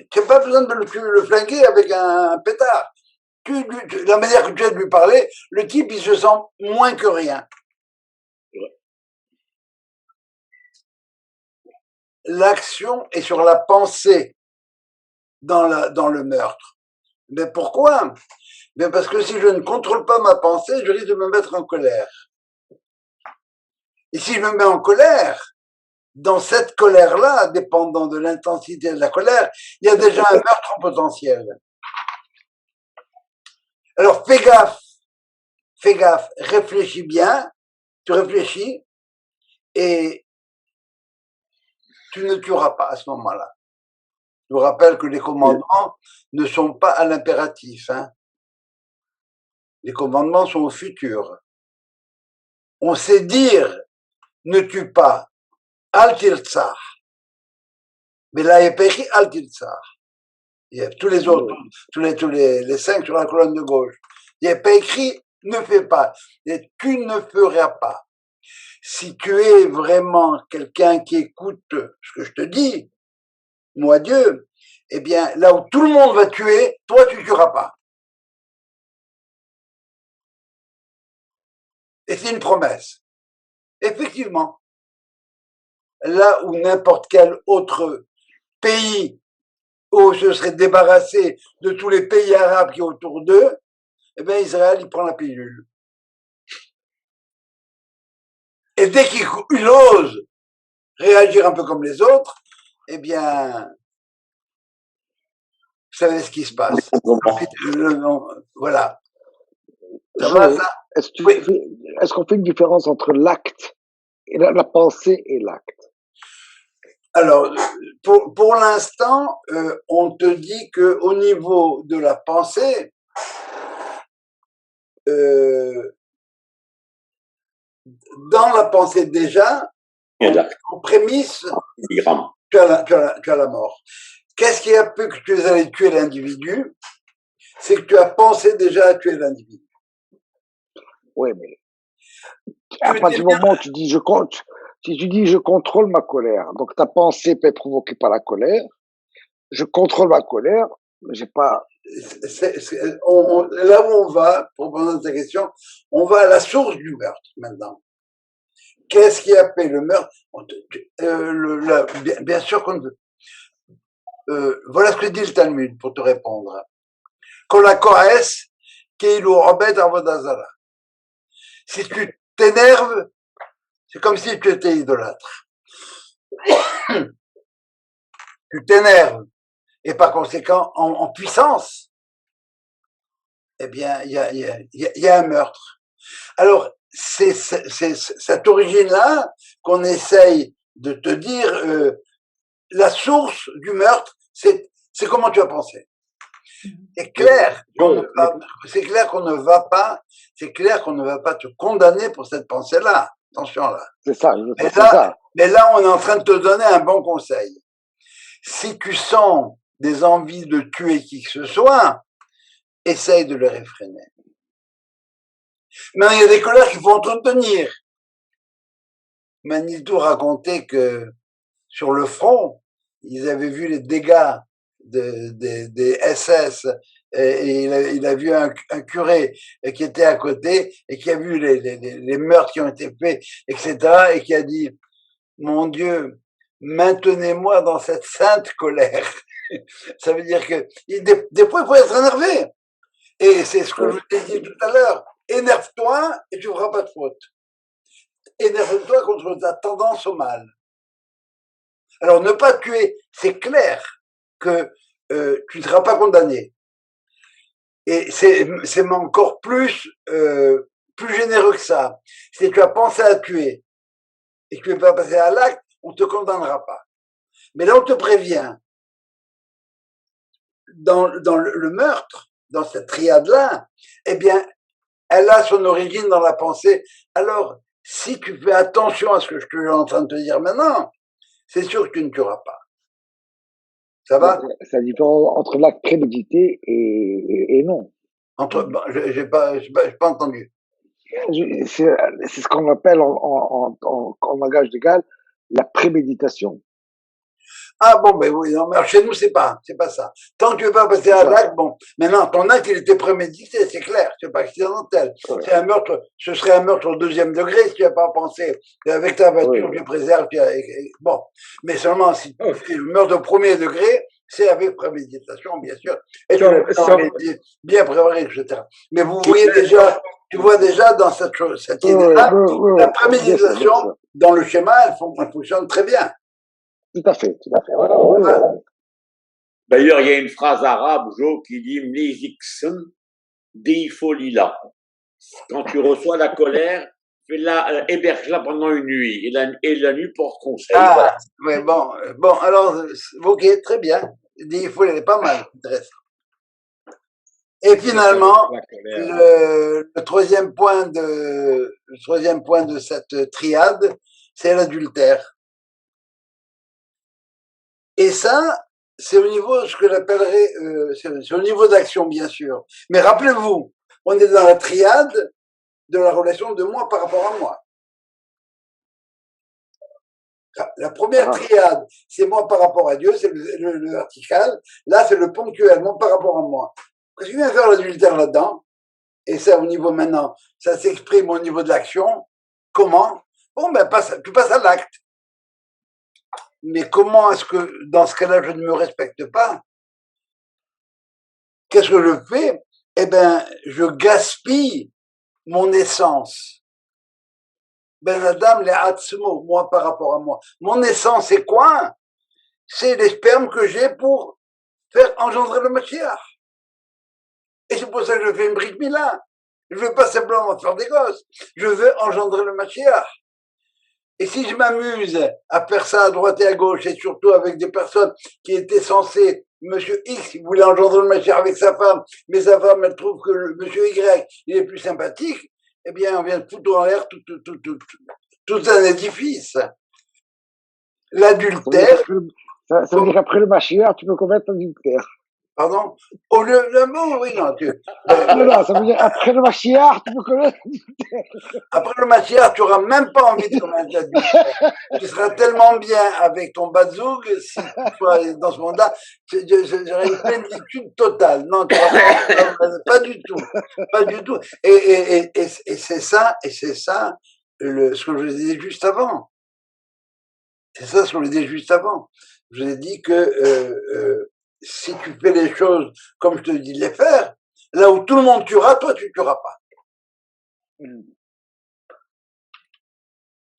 tu n'as pas besoin de le flinguer avec un pétard. La manière que tu as de lui parler, le type, il se sent moins que rien. L'action est sur la pensée dans le meurtre. Mais pourquoi? Bien parce que si je ne contrôle pas ma pensée, je risque de me mettre en colère. Et si je me mets en colère, dans cette colère-là, dépendant de l'intensité de la colère, il y a déjà un meurtre en potentiel. Alors fais gaffe, réfléchis bien, tu réfléchis et tu ne tueras pas à ce moment-là. Je vous rappelle que les commandements ne sont pas à l'impératif. Hein. Les commandements sont au futur. On sait dire ne tue pas, al tirtsar. Mais là, il n'est pas écrit al tirtsar. Il y a tous les autres, tous les 5 sur la colonne de gauche. Il n'y a pas écrit ne fais pas. Et tu ne feras pas. Si tu es vraiment quelqu'un qui écoute ce que je te dis, moi Dieu, eh bien, là où tout le monde va tuer, toi tu tueras pas. Et c'est une promesse. Effectivement. Là où n'importe quel autre pays où se serait débarrassé de tous les pays arabes qui sont autour d'eux, eh bien, Israël, il prend la pilule. Et dès qu'il ose réagir un peu comme les autres, eh bien, vous savez ce qui se passe. Voilà. Ça va, ça? Est-ce qu'on fait une différence entre l'acte, et la pensée et l'acte? Alors, pour l'instant, on te dit que au niveau de la pensée, dans la pensée déjà, en prémisse, tu as la mort. Qu'est-ce qui a fait que tu es allé tuer l'individu? C'est que tu as pensé déjà à tuer l'individu. Oui, mais à partir du moment où tu dis je contrôle ma colère, donc ta pensée peut être provoquée par la colère, je contrôle ma colère, mais j'ai pas... Là où on va, pour répondre à ta question, on va à la source du meurtre maintenant. Qu'est-ce qui a fait le meurtre? Bien sûr qu'on voilà ce que dit le Talmud pour te répondre. Kol hakohes keilu obed avodah zara. Si tu t'énerves, c'est comme si tu étais idolâtre. Tu t'énerves et par conséquent en puissance, eh bien, il y a un meurtre. Alors, c'est cette origine-là qu'on essaye de te dire, la source du meurtre, c'est comment tu as pensé. C'est clair qu'on ne va pas te condamner pour cette pensée-là. Attention là. C'est ça. Mais là, on est en train de te donner un bon conseil. Si tu sens des envies de tuer qui que ce soit, essaye de les réfréner. Mais il y a des colères qu'il faut entretenir. Manitou racontait que sur le front, ils avaient vu les dégâts des SS et il a vu un curé qui était à côté et qui a vu les meurtres qui ont été faits, etc. et qui a dit, mon Dieu, maintenez-moi dans cette sainte colère. Ça veut dire que des fois, il faut être énervé. Et c'est ce que Oui. je t'ai dit tout à l'heure. Énerve-toi et tu ne feras pas de faute. Énerve-toi contre ta tendance au mal. Alors, ne pas tuer, c'est clair que tu ne seras pas condamné. Et c'est encore plus généreux que ça. Si tu as pensé à tuer et que tu n'es pas passé à l'acte, on ne te condamnera pas. Mais là, on te prévient. Dans le meurtre, dans cette triade-là, eh bien, elle a son origine dans la pensée. Alors, si tu fais attention à ce que je suis en train de te dire maintenant, c'est sûr que tu ne tueras pas. Ça va? C'est la différence entre l'acte prémédité et non. Bon, j'ai pas entendu. C'est ce qu'on appelle en langage légal la préméditation. Ah bon, ben oui, non, mais chez nous, c'est pas ça. Tant que tu veux pas passer à l'acte, bon. Maintenant, ton acte, il était prémédité, c'est clair, c'est pas accidentel. Ouais. C'est un meurtre, ce serait un meurtre au 2e degré si tu n'as pas pensé. Avec ta voiture, Oui. tu préserves, bon. Mais seulement si tu fais le meurtre au 1er degré, c'est avec préméditation, bien sûr. Et tu l'as bien préparé, etc. Mais vous voyez déjà, tu vois déjà dans cette idée-là, la préméditation, dans le schéma, elle fonctionne très bien. Tout à fait. Voilà. D'ailleurs, il y a une phrase arabe, Joe, qui dit Mliziksen Deifolila. Quand tu reçois la colère, fais-la, héberge-la pendant une nuit. Et la nuit porte conseil. Ah, voilà. Mais bon, alors, ok, très bien. Deifolila est pas mal, intéressant. Et finalement, le troisième point de cette triade, c'est l'adultère. Et ça, c'est au niveau de ce que j'appellerais, c'est au niveau d'action, bien sûr. Mais rappelez-vous, on est dans la triade de la relation de moi par rapport à moi. La première triade, c'est moi par rapport à Dieu, c'est le vertical. Là, c'est le ponctuel, moi par rapport à moi. Qu'est-ce que vient faire l'adultère là-dedans? Et ça, au niveau maintenant, ça s'exprime au niveau de l'action. Comment? Bon, ben, tu passes à l'acte. Mais comment est-ce que, dans ce cas-là, je ne me respecte pas? Qu'est-ce que je fais? Eh ben, je gaspille mon essence. Ben Adam les atzmo, moi par rapport à moi. Mon essence, c'est quoi? C'est les spermes que j'ai pour faire engendrer le Mashiach. Et c'est pour ça que je fais une Brit Mila. Je veux pas simplement faire des gosses. Je veux engendrer le Mashiach. Et si je m'amuse à faire ça à droite et à gauche, et surtout avec des personnes qui étaient censées, Monsieur X, il voulait engendrer le Mashiach avec sa femme, mais sa femme, elle trouve que le Monsieur Y, il est plus sympathique, eh bien, on vient de foutre en l'air tout un édifice. L'adultère. Ça veut dire qu'après le Mashiach, tu peux commettre l'adultère. Pardon? Au lieu le mot, oui, non, non, ça veut dire après le Mashiach, tu peux commettre l'adultère. Après le Mashiach, tu n'auras même pas envie de commettre l'adultère. Tu seras tellement bien avec ton bazoug, si tu sois dans ce monde-là, j'aurais une plénitude totale. Non, tu pas du tout. Pas du tout. Et c'est ça, ce que je vous ai dit juste avant. C'est ça ce que je vous ai dit juste avant. Je vous ai dit que si tu fais les choses comme je te dis de les faire, là où tout le monde tuera, toi tu tueras pas.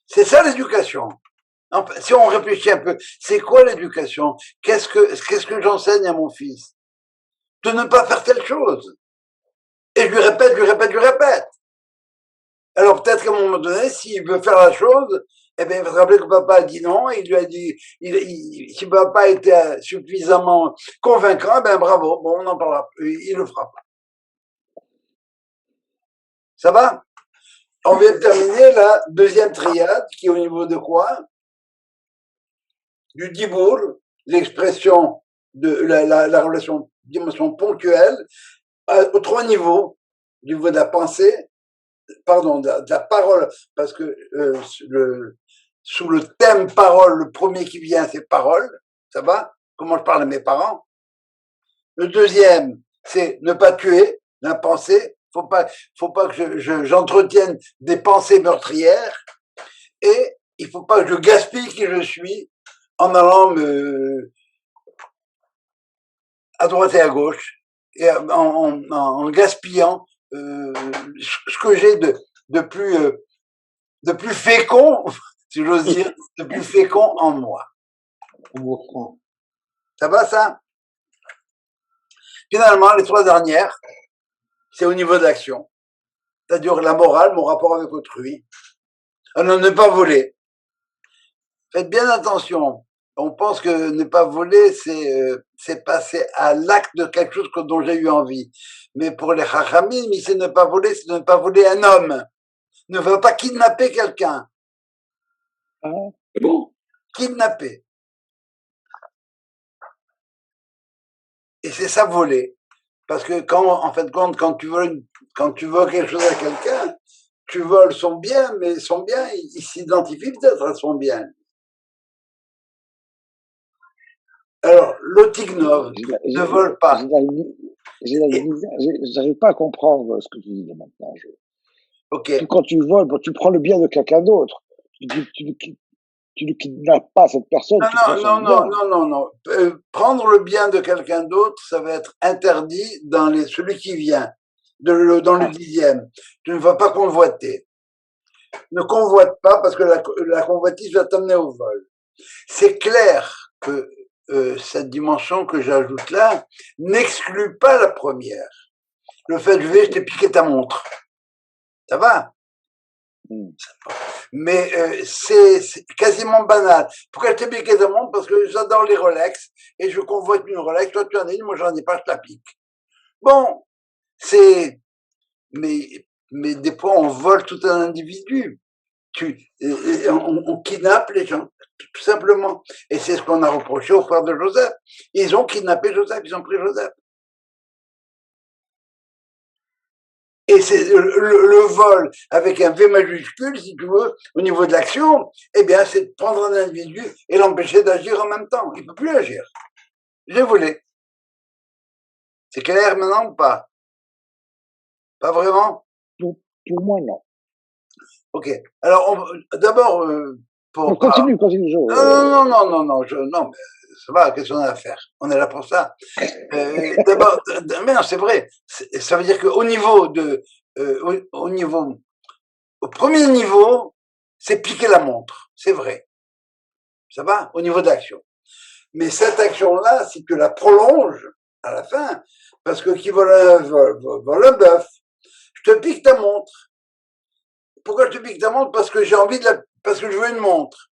C'est ça l'éducation. Si on réfléchit un peu, c'est quoi l'éducation? Qu'est-ce que j'enseigne à mon fils? De ne pas faire telle chose. Et je lui répète. Alors peut-être qu'à un moment donné, s'il veut faire la chose, eh bien, il va se rappeler que papa a dit non, il lui a dit, si papa était suffisamment convaincant, eh ben bravo, bon, on en parlera plus, il le fera pas. Ça va? On vient de terminer la deuxième triade, qui est au niveau de quoi? Du dibour, l'expression de la relation, dimension ponctuelle, aux 3 niveaux, du niveau de la pensée, pardon, de la parole, parce que sous le thème parole, le premier qui vient, c'est parole, ça va? Comment je parle à mes parents. Le deuxième, c'est ne pas tuer, la pensée. Faut pas que j'entretienne des pensées meurtrières. Et il faut pas que je gaspille qui je suis en allant à droite et à gauche. et en gaspillant ce que j'ai de plus fécond, si j'ose dire, de plus fécond en moi. Ça va, ça? Finalement, les 3 dernières, c'est au niveau de l'action. C'est-à-dire la morale, mon rapport avec autrui. Alors, ne pas voler. Faites bien attention. On pense que ne pas voler, c'est passer à l'acte de quelque chose dont j'ai eu envie. Mais pour les chachamim, c'est ne pas voler, c'est ne pas voler un homme. Ne va pas kidnapper quelqu'un. C'est bon. Kidnapper. Et c'est ça voler. Parce que en fin de compte, quand tu voles quelque chose à quelqu'un, tu voles son bien, mais son bien, il s'identifie peut-être à son bien. Alors, l'Otignov ne vole pas. J'arrive pas à comprendre ce que tu dis là maintenant. Ok. Quand tu voles, tu prends le bien de quelqu'un d'autre. Tu ne kidnappes pas cette personne. Non. Prendre le bien de quelqu'un d'autre, ça va être interdit dans celui qui vient, dans le 10e. Tu ne vas pas convoiter. Ne convoite pas parce que la convoitise va t'amener au vol. C'est clair que cette dimension que j'ajoute là n'exclut pas la première. Le fait de je t'ai piqué ta montre. Ça va? Mais c'est quasiment banal. Pourquoi je t'ai piqué ta montre? Parce que j'adore les Rolex et je convoite une Rolex. Toi, tu en as une, moi, j'en ai pas, je te la pique. Bon, mais des fois, on vole tout un individu. On kidnappe les gens, tout simplement. Et c'est ce qu'on a reproché aux frères de Joseph. Ils ont kidnappé Joseph, ils ont pris Joseph. Et c'est le vol avec un V majuscule, si tu veux, au niveau de l'action, eh bien, c'est de prendre un individu et l'empêcher d'agir en même temps. Il ne peut plus agir. J'ai volé. C'est clair maintenant ou pas? Pas vraiment? Pour moi, non. Ok. Alors, d'abord, Continue, Jo. Non, mais ça va, qu'est-ce qu'on a à faire? On est là pour ça. D'abord, mais non, c'est vrai. Ça veut dire qu'au niveau au premier niveau, c'est piquer la montre. C'est vrai. Ça va? Au niveau d'action. Mais cette action-là, si tu la prolonges à la fin, parce que qui vole un bœuf, je te pique ta montre. Pourquoi je te pique ta montre? Parce que j'ai envie parce que je veux une montre.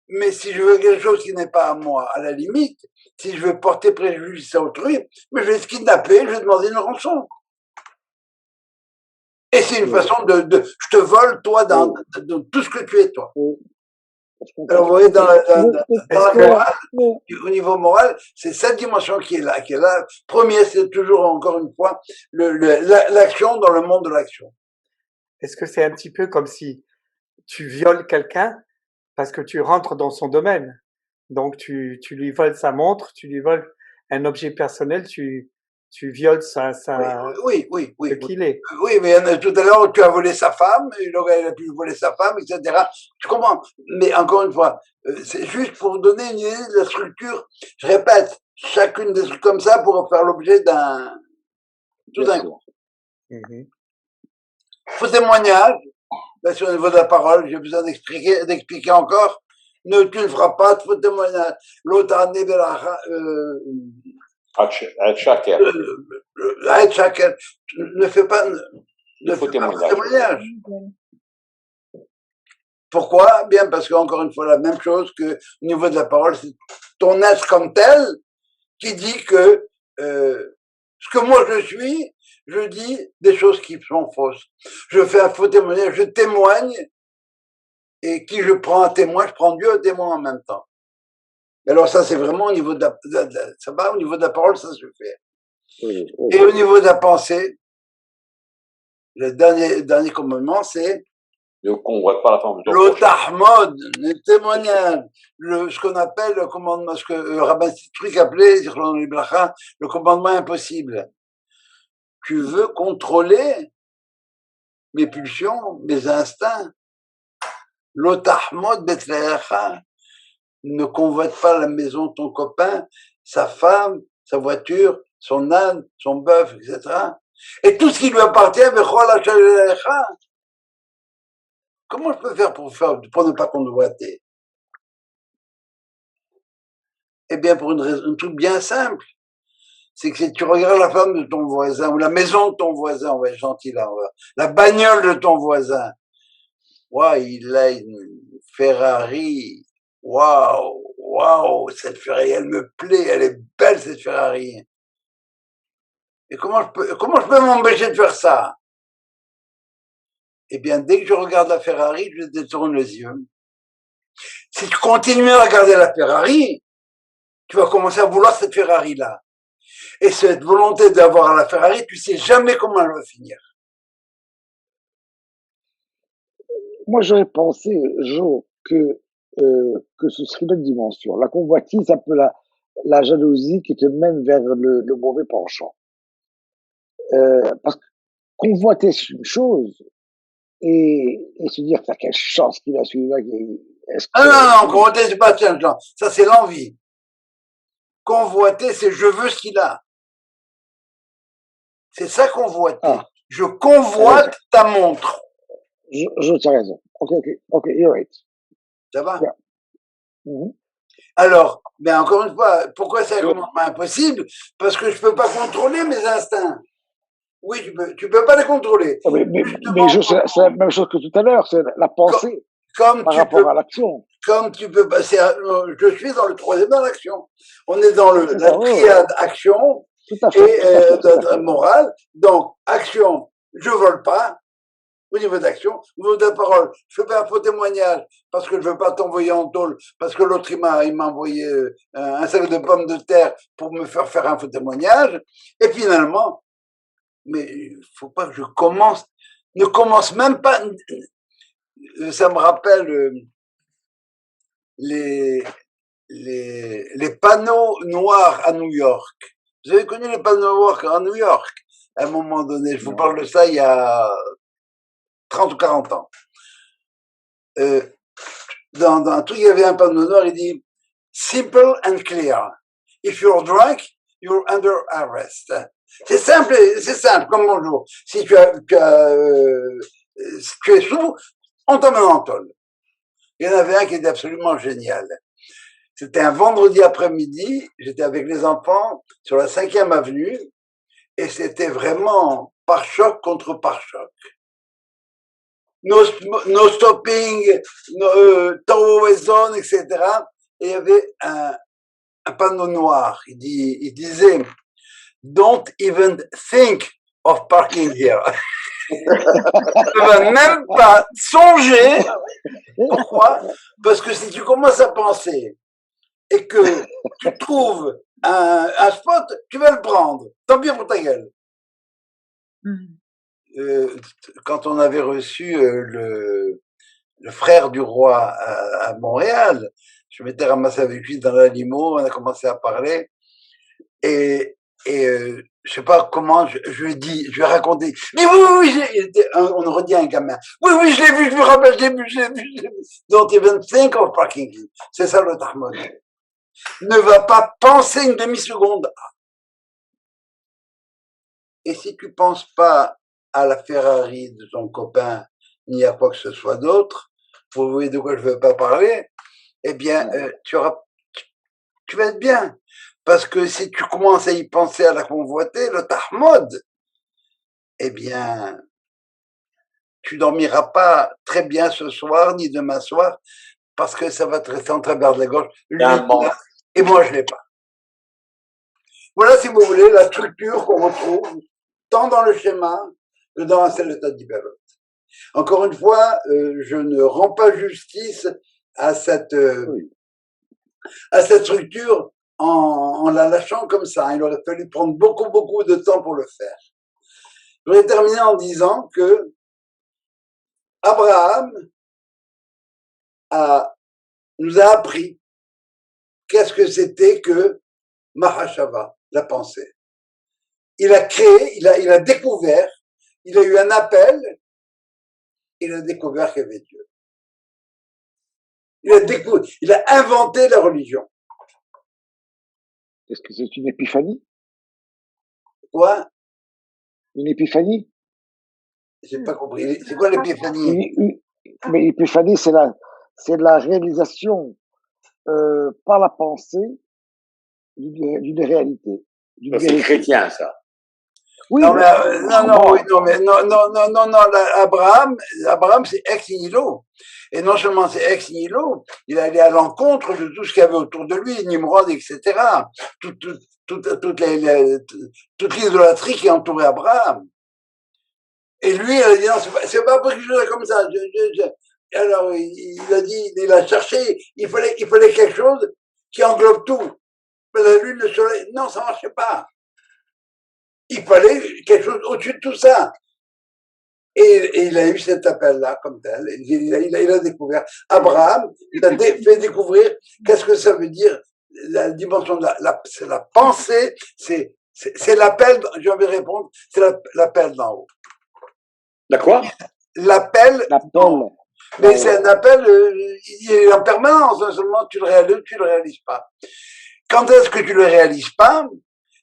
Mais si je veux quelque chose qui n'est pas à moi, à la limite, si je veux porter préjudice à autrui, mais je vais te kidnapper, je vais demander une rançon. Et c'est une façon je te vole, toi, dans tout ce que tu es, toi. Alors, vous voyez, dans la morale, au niveau moral, c'est cette dimension qui est là. Premier, c'est toujours, encore une fois, l'action dans le monde de l'action. Est-ce que c'est un petit peu comme si tu violes quelqu'un parce que tu rentres dans son domaine? Donc, tu lui voles sa montre, tu lui voles un objet personnel, tu violes Oui. ce qu'il est. Oui, mais tout à l'heure, tu as volé sa femme, il a pu voler sa femme, etc. Je comprends. Mais encore une fois, c'est juste pour vous donner une idée de la structure. Je répète, chacune des trucs comme ça pour faire l'objet tout d'un coup. Faux témoignage, là, sur le niveau de la parole, j'ai besoin d'expliquer encore. Tu ne feras pas de faux témoignage. L'autre année de la ne fais pas de faux témoignage. Pourquoi? Bien parce que encore une fois la même chose que au niveau de la parole, c'est ton être comme tel qui dit que ce que moi je dis des choses qui sont fausses. Je fais un faux témoignage, je témoigne, et qui je prends un témoin, je prends Dieu un témoin en même temps. Alors ça, c'est vraiment au niveau ça va, au niveau de la parole, ça se fait. Et au niveau de la pensée, le dernier commandement, c'est ne convoite pas la femme de ton prochain. L'otahmod, le témoignage, ce qu'on appelle le commandement, ce que Rabbin Titrik appelait, le commandement impossible. Tu veux contrôler mes pulsions, mes instincts. L'otahmod betlecha. Ne convoite pas la maison de ton copain, sa femme, sa voiture, son âne, son bœuf, etc. Et tout ce qui lui appartient, comment je peux faire pour ne pas convoiter? Eh bien, pour un truc bien simple. C'est que si tu regardes la femme de ton voisin, ou la maison de ton voisin, on va être gentil là, la bagnole de ton voisin, waouh, il a une Ferrari, waouh, cette Ferrari, elle me plaît, elle est belle cette Ferrari. Et comment je peux m'empêcher de faire ça? Eh bien, dès que je regarde la Ferrari, je détourne les yeux. Si tu continues à regarder la Ferrari, tu vas commencer à vouloir cette Ferrari-là. Et cette volonté d'avoir la Ferrari, tu sais jamais comment elle va finir. Moi, j'aurais pensé, Joe, que ce serait une autre dimension. La convoitise, un peu la jalousie qui te mène vers le mauvais penchant. Parce que convoiter, c'est une chose, et se dire, t'as quelle chance qu'il a celui-là. Non, convoiter, c'est pas ça, ça c'est l'envie. Convoiter, c'est je veux ce qu'il a. C'est ça convoiter. Ah. Je convoite ta montre. Je t'ai raison. Ok, you're right. Ça va? Yeah. Alors, mais encore une fois, pourquoi c'est un commandement impossible? Parce que je peux pas contrôler mes instincts. Oui, tu peux pas les contrôler. Oh, mais c'est la même chose que tout à l'heure, c'est la pensée comme par rapport à l'action. Comme tu peux passer, je suis dans le troisième dans l'action. On est dans la triade action et morale. Donc, action, je vole pas. Au niveau d'action, au niveau de parole, je fais pas un faux témoignage parce que je veux pas t'envoyer en tôle, parce que l'autre il m'a envoyé un sac de pommes de terre pour me faire un faux témoignage. Et finalement, mais il faut pas que je ne commence même pas. Ça me rappelle les panneaux noirs à New York. Vous avez connu les panneaux noirs à New York à un moment donné? Je vous parle de ça il y a 30 ou 40 ans. Dans un truc, il y avait un panneau noir, il dit « Simple and clear. If you're drunk, you're under arrest. » C'est simple, comme bonjour. Si tu es sous, on t'emmène en tôle. Il y en avait un qui était absolument génial. C'était un vendredi après-midi, j'étais avec les enfants sur la 5e avenue, et c'était vraiment pare-choc contre pare-choc. No stopping, tow zone, etc. Et il y avait un panneau noir. Il disait Don't even think of parking here. Ne va même pas songer. Pourquoi? Parce que si tu commences à penser et que tu trouves un spot, tu vas le prendre. Tant pis pour ta gueule. Quand on avait reçu le frère du roi à Montréal, je m'étais ramassé avec lui dans la limo, on a commencé à parler, et je sais pas comment, je lui ai raconté, mais oui, on redit à un gamin, oui, je l'ai vu, je me rappelle, je l'ai vu. Don't even think of parking. C'est ça le Tahmud. Ne va pas penser une demi-seconde. Et si tu penses pas à la Ferrari de ton copain, ni à quoi que ce soit d'autre, vous voyez de quoi je veux pas parler, eh bien, tu vas être bien. Parce que si tu commences à y penser à la convoiter, le tahmod, eh bien, tu dormiras pas très bien ce soir, ni demain soir, parce que ça va te rester en travers de la gorge. Lui, et moi, je l'ai pas. Voilà, si vous voulez, la structure qu'on retrouve tant dans le schéma que dans la celle de Tadibelot. Encore une fois, je ne rends pas justice à cette structure en la lâchant comme ça. Il aurait fallu prendre beaucoup de temps pour le faire. Je vais terminer en disant que Abraham nous a appris qu'est-ce que c'était que Mahashava, la pensée. Il a créé, il a découvert, il a eu un appel, il a découvert qu'il y avait Dieu. Il a inventé la religion. Est-ce que c'est une épiphanie? Quoi? Une épiphanie? J'ai pas compris. C'est quoi l'épiphanie? Mais l'épiphanie, c'est la réalisation par la pensée d'une réalité, d'une Ça, c'est vérité. chrétien, ça. Oui, Non, mais mais, Abraham, c'est ex nihilo. Et non seulement c'est ex nihilo, il allait à l'encontre de tout ce qu'il y avait autour de lui, Nimrod, etc. Toute l'idolâtrie qui entourait Abraham. Et lui, il a dit, non, c'est pas pour que je sois comme ça. Alors, il a dit, il a cherché, il fallait quelque chose qui englobe tout. Mais la lune, le soleil, non, ça marchait pas. Il fallait quelque chose au-dessus de tout ça. Et il a eu cet appel-là, comme tel. Il a découvert. Abraham, il a fait découvrir qu'est-ce que ça veut dire, la dimension de c'est la pensée, c'est l'appel, je vais répondre, c'est l'appel d'en haut. La quoi? L'appel d'en haut. Mais c'est un appel, il est en permanence, non seulement tu le réalises ou tu le réalises pas. Quand est-ce que tu le réalises pas?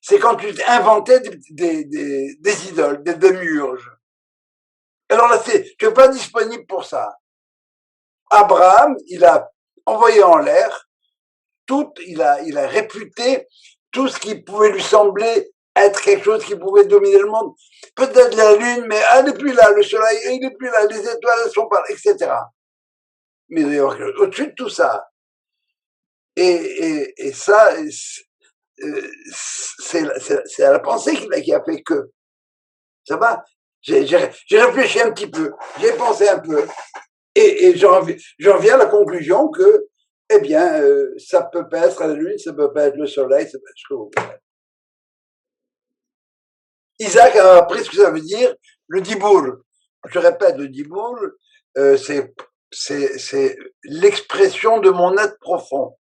C'est quand tu inventais des idoles, des démiurges. Alors là, tu n'es pas disponible pour ça. Abraham, il a envoyé en l'air il a réputé tout ce qui pouvait lui sembler être quelque chose qui pouvait dominer le monde. Peut-être la lune, mais elle n'est plus là, le soleil, il n'est plus là, les étoiles, elles sont pas là, etc. Mais d'ailleurs, au-dessus de tout ça, et ça, c'est la pensée qui a fait que. Ça va? J'ai réfléchi un petit peu, j'ai pensé un peu, et j'en viens à la conclusion que, eh bien, ça peut pas être la lune, ça peut pas être le soleil, ça peut être ce que vous voulez. Isaac a appris ce que ça veut dire, le dibour. Je répète, le dibour, c'est l'expression de mon être profond.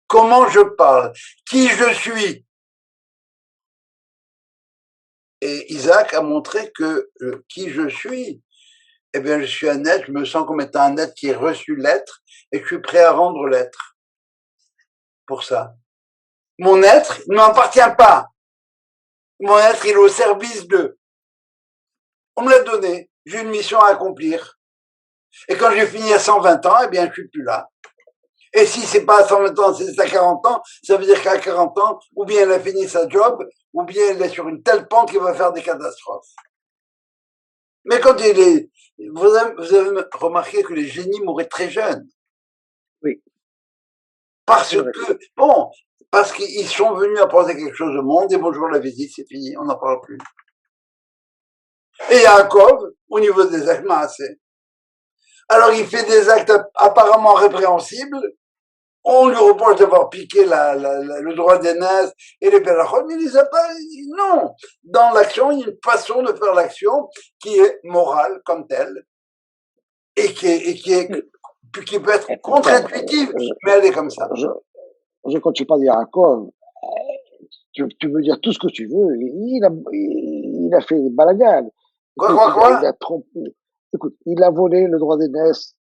Comment je parle, qui je suis. Et Isaac a montré que qui je suis, eh bien, je suis un être, je me sens comme étant un être qui a reçu l'être et que je suis prêt à rendre l'être. Pour ça. Mon être ne m'appartient pas. Mon être, il est au service d'eux. On me l'a donné. J'ai une mission à accomplir. Et quand j'ai fini à 120 ans, eh bien, je suis plus là. Et si c'est pas à 120 ans, c'est à 40 ans, ça veut dire qu'à 40 ans, ou bien elle a fini sa job, ou bien elle est sur une telle pente qu'il va faire des catastrophes. Mais quand vous avez remarqué que les génies mouraient très jeunes. Oui. Parce qu'ils sont venus apporter quelque chose au monde, et bonjour la visite, c'est fini, on n'en parle plus. Et Yaakov, au niveau des actes maassés. Alors il fait des actes apparemment répréhensibles, on lui reproche d'avoir piqué le droit d'aînesse et les berachot, mais il les a pas, non. Dans l'action, il y a une façon de faire l'action qui est morale comme telle, et qui peut être contre-intuitive, mais elle est comme ça. Quand tu parles de Yaakov, tu peux dire tout ce que tu veux, il a fait des balagades. Quoi? Il a trompé. Écoute, il a volé le droit d'aînesse.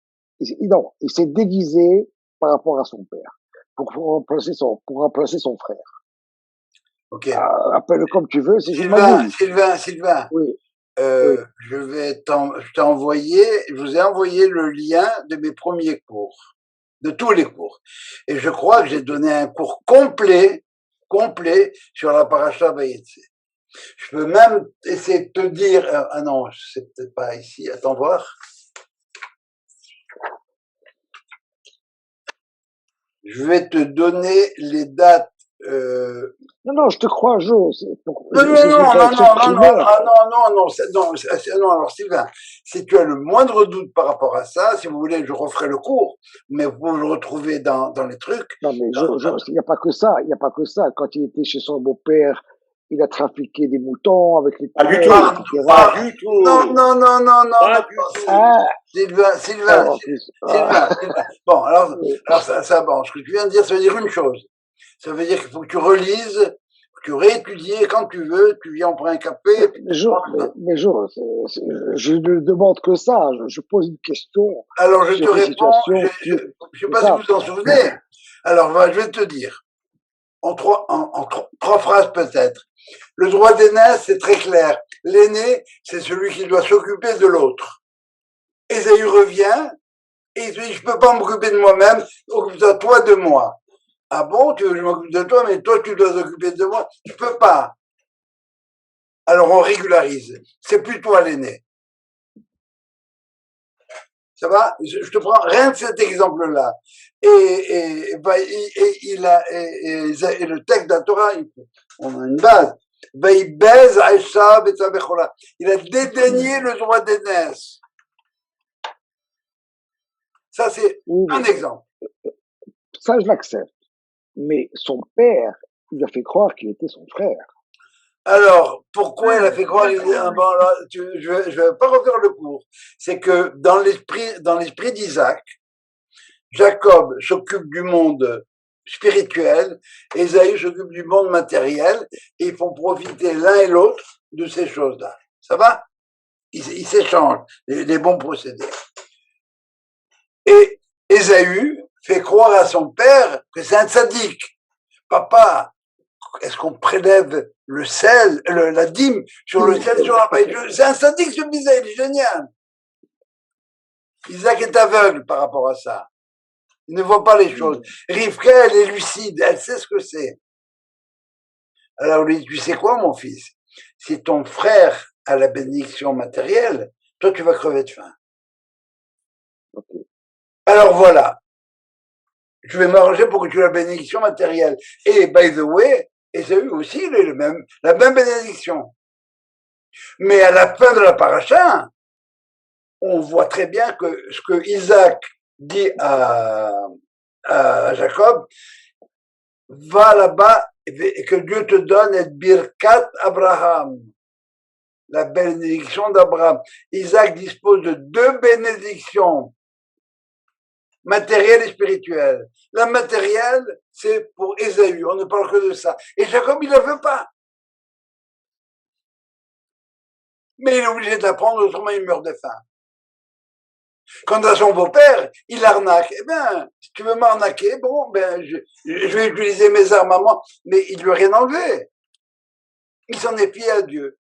Non, il s'est déguisé par rapport à son père pour remplacer son frère. Ok. Appelle-le comme tu veux, c'est Sylvain. Oui. Oui. Je vous ai envoyé le lien de mes premiers cours, de tous les cours. Et je crois que j'ai donné un cours complet sur la paracha Vayetse. Je peux même essayer de te dire, ah non, c'est peut-être pas ici, attends voir. Je vais te donner les dates. Non, je te crois, Jo. Non, alors Sylvain, si tu as le moindre doute par rapport à ça, si vous voulez, je referai le cours, mais vous le retrouvez dans les trucs. Non, mais il n'y a pas que ça, Quand il était chez son beau-père, il a trafiqué des moutons avec les Pas du tout. etc. Pas du tout. Non. Pas du tout. Sylvain. Bon, alors ça, bon, ce que tu viens de dire, ça veut dire une chose. Ça veut dire qu'il faut que tu relises, que tu réétudies, quand tu veux, tu viens, on prend un café. Mais je ne demande que ça, je pose une question. Alors je te réponds, je ne sais pas si vous en souvenez. Alors je vais te dire. en trois phrases peut-être. Le droit d'aînesse, c'est très clair. L'aîné, c'est celui qui doit s'occuper de l'autre. Ésaü revient et il dit, je peux pas m'occuper de moi-même, occupe-toi de moi. Ah bon, tu veux que je m'occupe de toi, mais toi tu dois t'occuper de moi. Je peux pas. Alors on régularise. C'est plus toi l'aîné. Ça va? Je te prends rien de cet exemple-là. Et le texte de la Torah, on a une base. Il a dédaigné le droit d'aînesse. Ça, c'est un exemple. Ça, je l'accepte. Mais son père, il lui a fait croire qu'il était son frère. Alors, pourquoi il a fait croire bon, là, je vais pas refaire le cours. C'est que dans l'esprit d'Isaac, Jacob s'occupe du monde spirituel, Ésaü s'occupe du monde matériel, et ils font profiter l'un et l'autre de ces choses-là. Ça va? Ils s'échangent les bons procédés. Et Ésaü fait croire à son père que c'est un sadique. Papa, est-ce qu'on prélève le sel, la dîme sur le sel sur la paille? C'est un sadique ce bizarre, il est génial. Isaac est aveugle par rapport à ça. Il ne voit pas les choses. Rivka, elle est lucide, elle sait ce que c'est. Alors lui dit, tu sais quoi mon fils? Si ton frère a la bénédiction matérielle, toi tu vas crever de faim. Okay. Alors voilà. Je vais m'arranger pour que tu aies la bénédiction matérielle. Et by the way, Ésaü aussi, il a la même bénédiction. Mais à la fin de la paracha, on voit très bien que ce que Isaac dit à Jacob, va là-bas et que Dieu te donne et birkat Abraham, la bénédiction d'Abraham. Isaac dispose de deux bénédictions, matérielle et spirituelle. La matérielle, c'est pour Ésaü, on ne parle que de ça. Et Jacob, il ne la veut pas. Mais il est obligé de la prendre, autrement il meurt de faim. Quant à son beau-père, il l'arnaque. Eh bien, si tu veux m'arnaquer, bon, ben, je vais utiliser mes armes à moi, mais il lui a rien enlevé. Il s'en est fié à Dieu.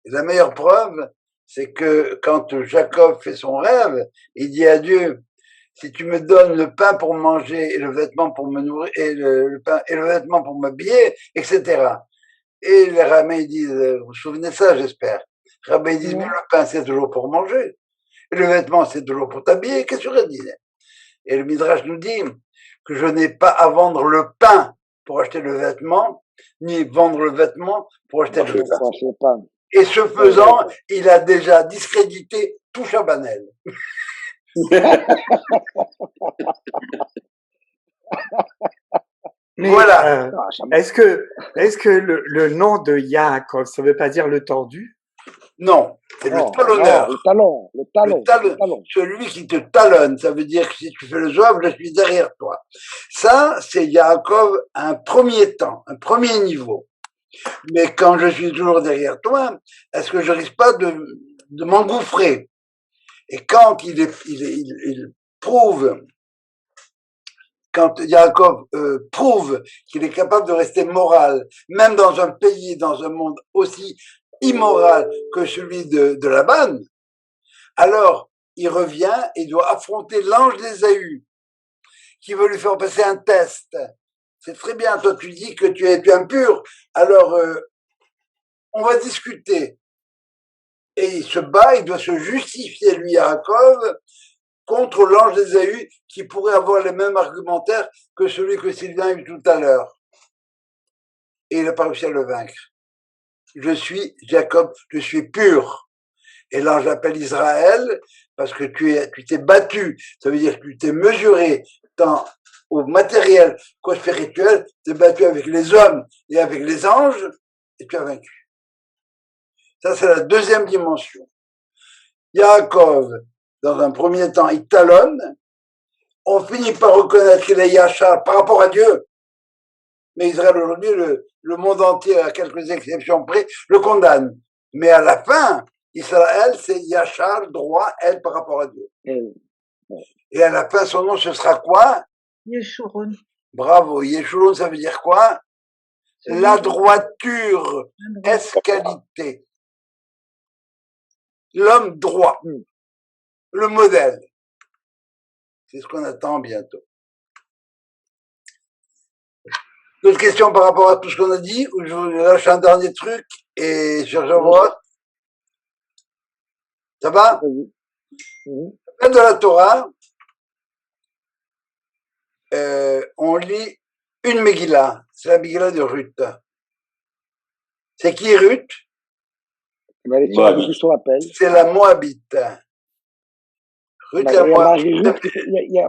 Et la meilleure preuve, c'est que quand Jacob fait son rêve, il dit à Dieu, si tu me donnes le pain pour manger et le vêtement pour me nourrir, et le pain et le vêtement pour m'habiller, etc. Et les rabbins disent, vous vous souvenez de ça, j'espère. Les rabbins disent, mais le pain c'est toujours pour manger. Et le vêtement c'est toujours pour t'habiller. Qu'est-ce que tu dis? Et le Midrash nous dit que je n'ai pas à vendre le pain pour acheter le vêtement, ni vendre le vêtement pour acheter le pain. Et ce faisant, il a déjà discrédité tout Chabanel. Mais voilà. Est-ce que le nom de Yaakov, ça veut pas dire le tordu? Non, c'est le talonneur. Le talon. Celui qui te talonne, ça veut dire que si tu fais le zouave, je suis derrière toi. Ça, c'est Yaakov à un premier temps, un premier niveau. Mais quand je suis toujours derrière toi, est-ce que je risque pas de m'engouffrer? Et quand il prouve, quand Yaakov prouve qu'il est capable de rester moral, même dans un pays, dans un monde aussi immoral que celui de Laban, alors il revient et doit affronter l'ange d'Ésaü, qui veut lui faire passer un test. C'est très bien, toi tu dis que tu es impur, alors on va discuter. Et il se bat, il doit se justifier, lui, Yaakov, contre l'ange d'Ésaü, qui pourrait avoir les mêmes argumentaires que celui que Sylvain a eu tout à l'heure. Et il n'a pas réussi à le vaincre. Je suis Jacob, je suis pur. Et l'ange l'appelle Israël, parce que tu t'es battu, ça veut dire que tu t'es mesuré tant au matériel qu'au spirituel, tu t'es battu avec les hommes et avec les anges, et tu as vaincu. Ça, c'est la deuxième dimension. Yaakov, dans un premier temps, il talonne. On finit par reconnaître qu'il est Yachar par rapport à Dieu. Mais Israël, aujourd'hui, le monde entier, à quelques exceptions près, le condamne. Mais à la fin, Israël, c'est Yachar, droit, elle, par rapport à Dieu. Et à la fin, son nom, ce sera quoi? Yeshurun. Bravo. Yeshulon, ça veut dire quoi? La droiture, est-qualité. L'homme droit. Le modèle. C'est ce qu'on attend bientôt. D'autres questions par rapport à tout ce qu'on a dit, ou je vous lâche un dernier truc et je revois. Ça va? La de la Torah, on lit une Megillah, c'est la Megillah de Ruth. C'est qui Ruth? C'est la Moabite. Ruth la Moabite. Il y a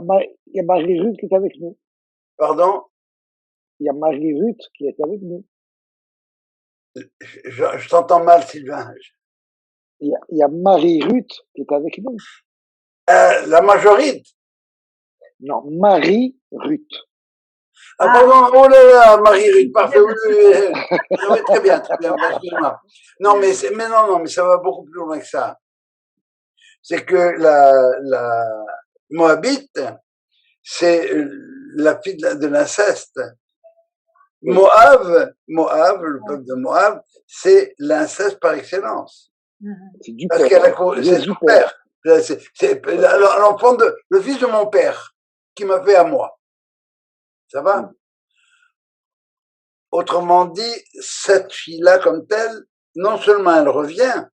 Marie-Ruth qui est avec nous. Pardon? Il y a Marie-Ruth qui est avec nous. Je t'entends mal, Sylvain. Il y a Marie-Ruth qui est avec nous. La majorité? Non, Marie-Ruth. Ah, pardon, oh là là, Marie-Ruth, parfait. Oui, très bien, excuse-moi. Non, mais ça va beaucoup plus loin que ça. C'est que la Moabite, c'est la fille de l'inceste. Moab, le peuple de Moab, c'est l'inceste par excellence. C'est du Parce père. C'est son père. C'est l'enfant le fils de mon père, qui m'a fait à moi. Ça va? Autrement dit, cette fille-là comme telle, non seulement elle revient,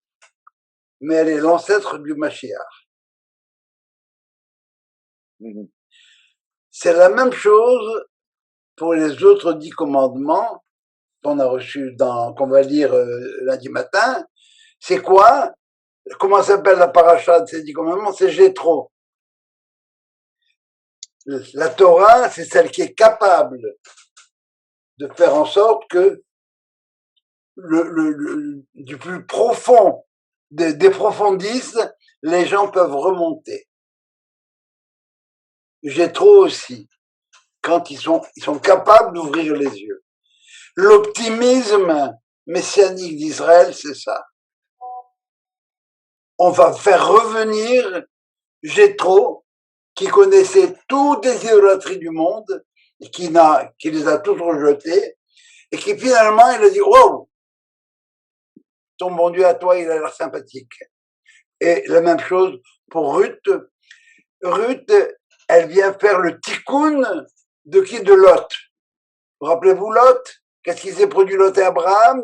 mais elle est l'ancêtre du Mashiach. C'est la même chose pour les autres 10 commandements qu'on a reçus qu'on va lire lundi matin. C'est quoi? Comment s'appelle la paracha de ces 10 commandements? C'est Jéthro. La Torah, c'est celle qui est capable de faire en sorte que du plus profond des profondistes, les gens peuvent remonter. Jéthro aussi, quand ils sont capables d'ouvrir les yeux. L'optimisme messianique d'Israël, c'est ça. On va faire revenir Jéthro, qui connaissait toutes les idolâtries du monde, et qui les a toutes rejetées, et qui finalement, il a dit, wow, ton bon Dieu à toi, il a l'air sympathique. Et la même chose pour Ruth. Ruth, elle vient faire le tikkun de qui? De Lot. Rappelez-vous Lot? Qu'est-ce qui s'est produit Lot et Abraham?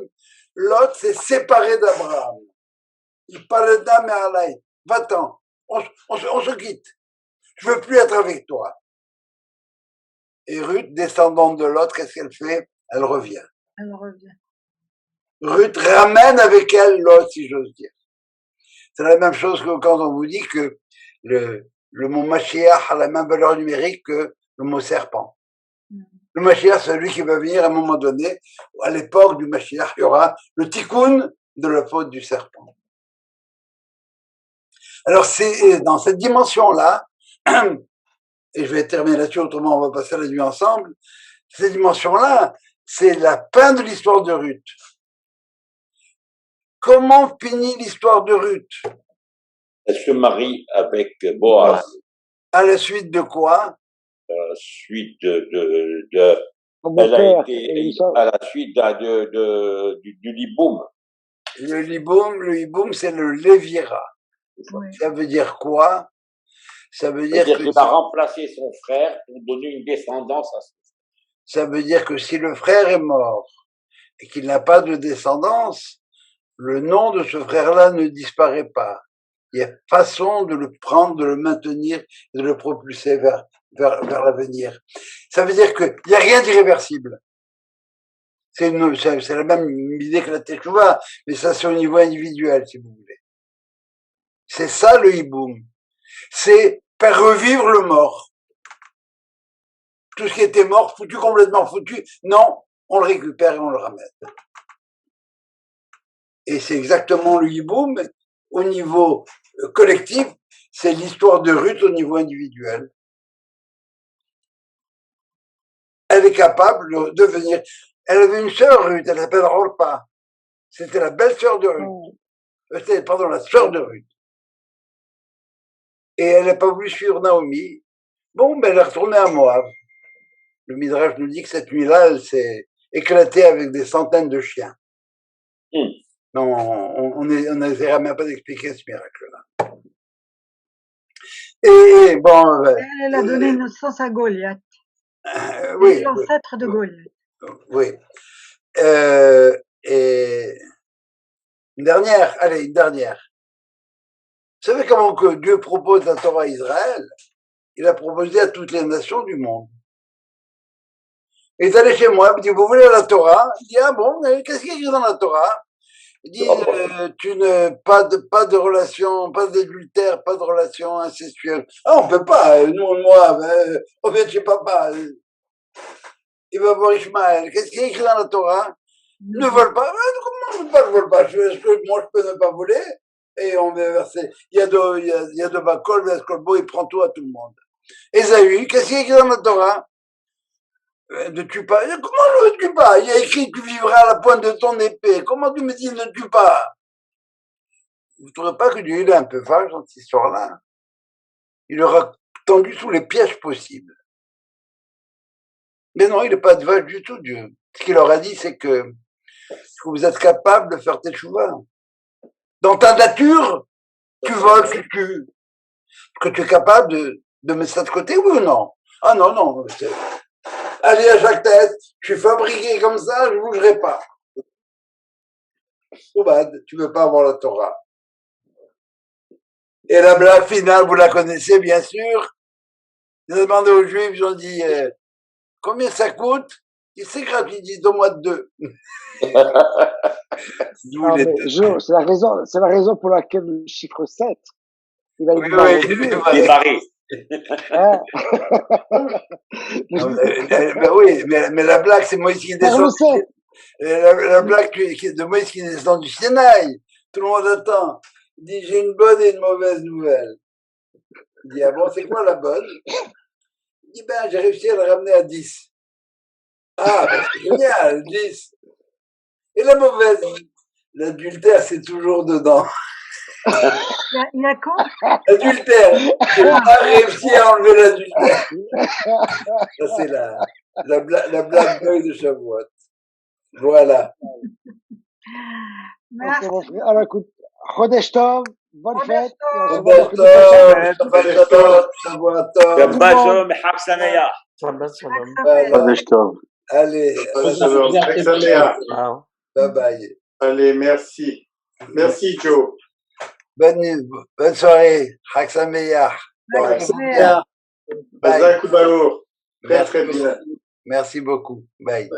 Lot s'est séparé d'Abraham. Il parlait d'âme et alaï. Va-t'en, on se quitte. Je veux plus être avec toi. Et Ruth, descendante de Lot, qu'est-ce qu'elle fait? Elle revient. Ruth ramène avec elle Lot, si j'ose dire. C'est la même chose que quand on vous dit que le mot Mashiach a la même valeur numérique que le mot serpent. Le Mashiach, c'est celui qui va venir à un moment donné. À l'époque du Mashiach, il y aura le tikkun de la faute du serpent. Alors, c'est dans cette dimension-là, et je vais terminer là-dessus, autrement on va passer la nuit ensemble, cette dimension-là, c'est la fin de l'histoire de Ruth. Comment finit l'histoire de Ruth? Elle se marie avec Boaz. À la suite de quoi? À la suite elle a été à la suite du Liboum. Le Liboum, c'est le Lévira. Ça veut dire quoi? Ça veut dire qu'il a remplacé son frère pour donner une descendance à son frère. Ça veut dire que si le frère est mort et qu'il n'a pas de descendance, le nom de ce frère-là ne disparaît pas. Il y a façon de le prendre, de le maintenir, de le propulser vers l'avenir. Ça veut dire qu'il n'y a rien d'irréversible. C'est la même idée que la Teshuvah, mais ça c'est au niveau individuel, si vous voulez. C'est ça le hiboum. C'est faire revivre le mort. Tout ce qui était mort, foutu, complètement foutu, non, on le récupère et on le ramène. Et c'est exactement le hiboum au niveau collectif, c'est l'histoire de Ruth au niveau individuel. Elle est capable de venir. Elle avait une sœur, Ruth, elle s'appelle Orpa. C'était la belle-sœur de Ruth. Pardon, la sœur de Ruth. Et elle n'a pas voulu suivre Naomi. Bon, ben elle est retournée à Moab. le Midrash nous dit que cette nuit-là, elle s'est éclatée avec des centaines de chiens. Non, on n'essaiera même pas d'expliquer ce miracle-là. Et bon, Elle a donné naissance à Goliath. oui, L'ancêtre de Goliath. oui. Et une dernière. Vous savez comment que Dieu propose la Torah à Israël? Il a proposé à toutes les nations du monde. Il est allé chez moi, il me dit, vous voulez la Torah? Il dit, ah bon, qu'est-ce qu'il y a écrit dans la Torah? Il dit, pas de relation, pas d'adultère, pas de relation incestueuse. Ah, on peut pas, nous, moi, on vient de chez papa. Il va voir Ishmaël. Qu'est-ce qu'il y a écrit dans la Torah? Ne vole pas. Comment ne vole pas? Est-ce que moi, je peux ne pas voler? Et on va verser. Il y a de Bakol, Veskolbo, il prend tout à tout le monde. Ésaü, qu'est-ce qu'il y a écrit dans la Torah? Ne tue pas. Comment ne tue pas? Il y a écrit, tu vivras à la pointe de ton épée. Comment tu me dis ne tue pas? Vous ne trouvez pas que Dieu est un peu vache dans cette histoire-là? Il aura tendu tous les pièges possibles. Mais non, il n'est pas de vache du tout, Dieu. Ce qu'il leur a dit, c'est que vous êtes capable de faire tes chouvas. Dans ta nature, tu voles, tu tues. Que tu es capable de mettre ça de côté, oui ou non? Ah non, non. Allez à chaque tête, je suis fabriqué comme ça, je ne bougerai pas. Oubad, tu ne veux pas avoir la Torah. Et la blague finale, vous la connaissez bien sûr. Ils ont demandé aux Juifs, ils ont dit, combien ça coûte? Il c'est gratuit, ils disent 2 mois de 2. Non, mais c'est la raison pour laquelle le chiffre 7, il va être démarré. Hein? Ben oui, mais la blague, c'est Moïse qui descend. La blague de Moïse qui descend du Sinaï. Tout le monde attend. Il dit, j'ai une bonne et une mauvaise nouvelle. Il dit, ah bon, c'est quoi la bonne? Il dit, ben, j'ai réussi à le ramener à 10. Ah, ben, c'est génial, 10. Et la mauvaise, l'adultère, c'est toujours dedans. Il y a quoi? L'adultère. J'ai pas réussi à enlever l'adultère. Ça, c'est la blague de Shavuot. Voilà. Merci. Alors écoute, Chodesh Tov, bonne fête. Chodesh Tov, Shavuot Tov. Shabbat Shalom et Chag Sameach. Chodesh Tov. Allez, bye bye. Allez, merci. Merci, Joe. Bonne soirée. Chag Sameach. Bazak ou Balour. Très, très bien. Merci beaucoup. Bye.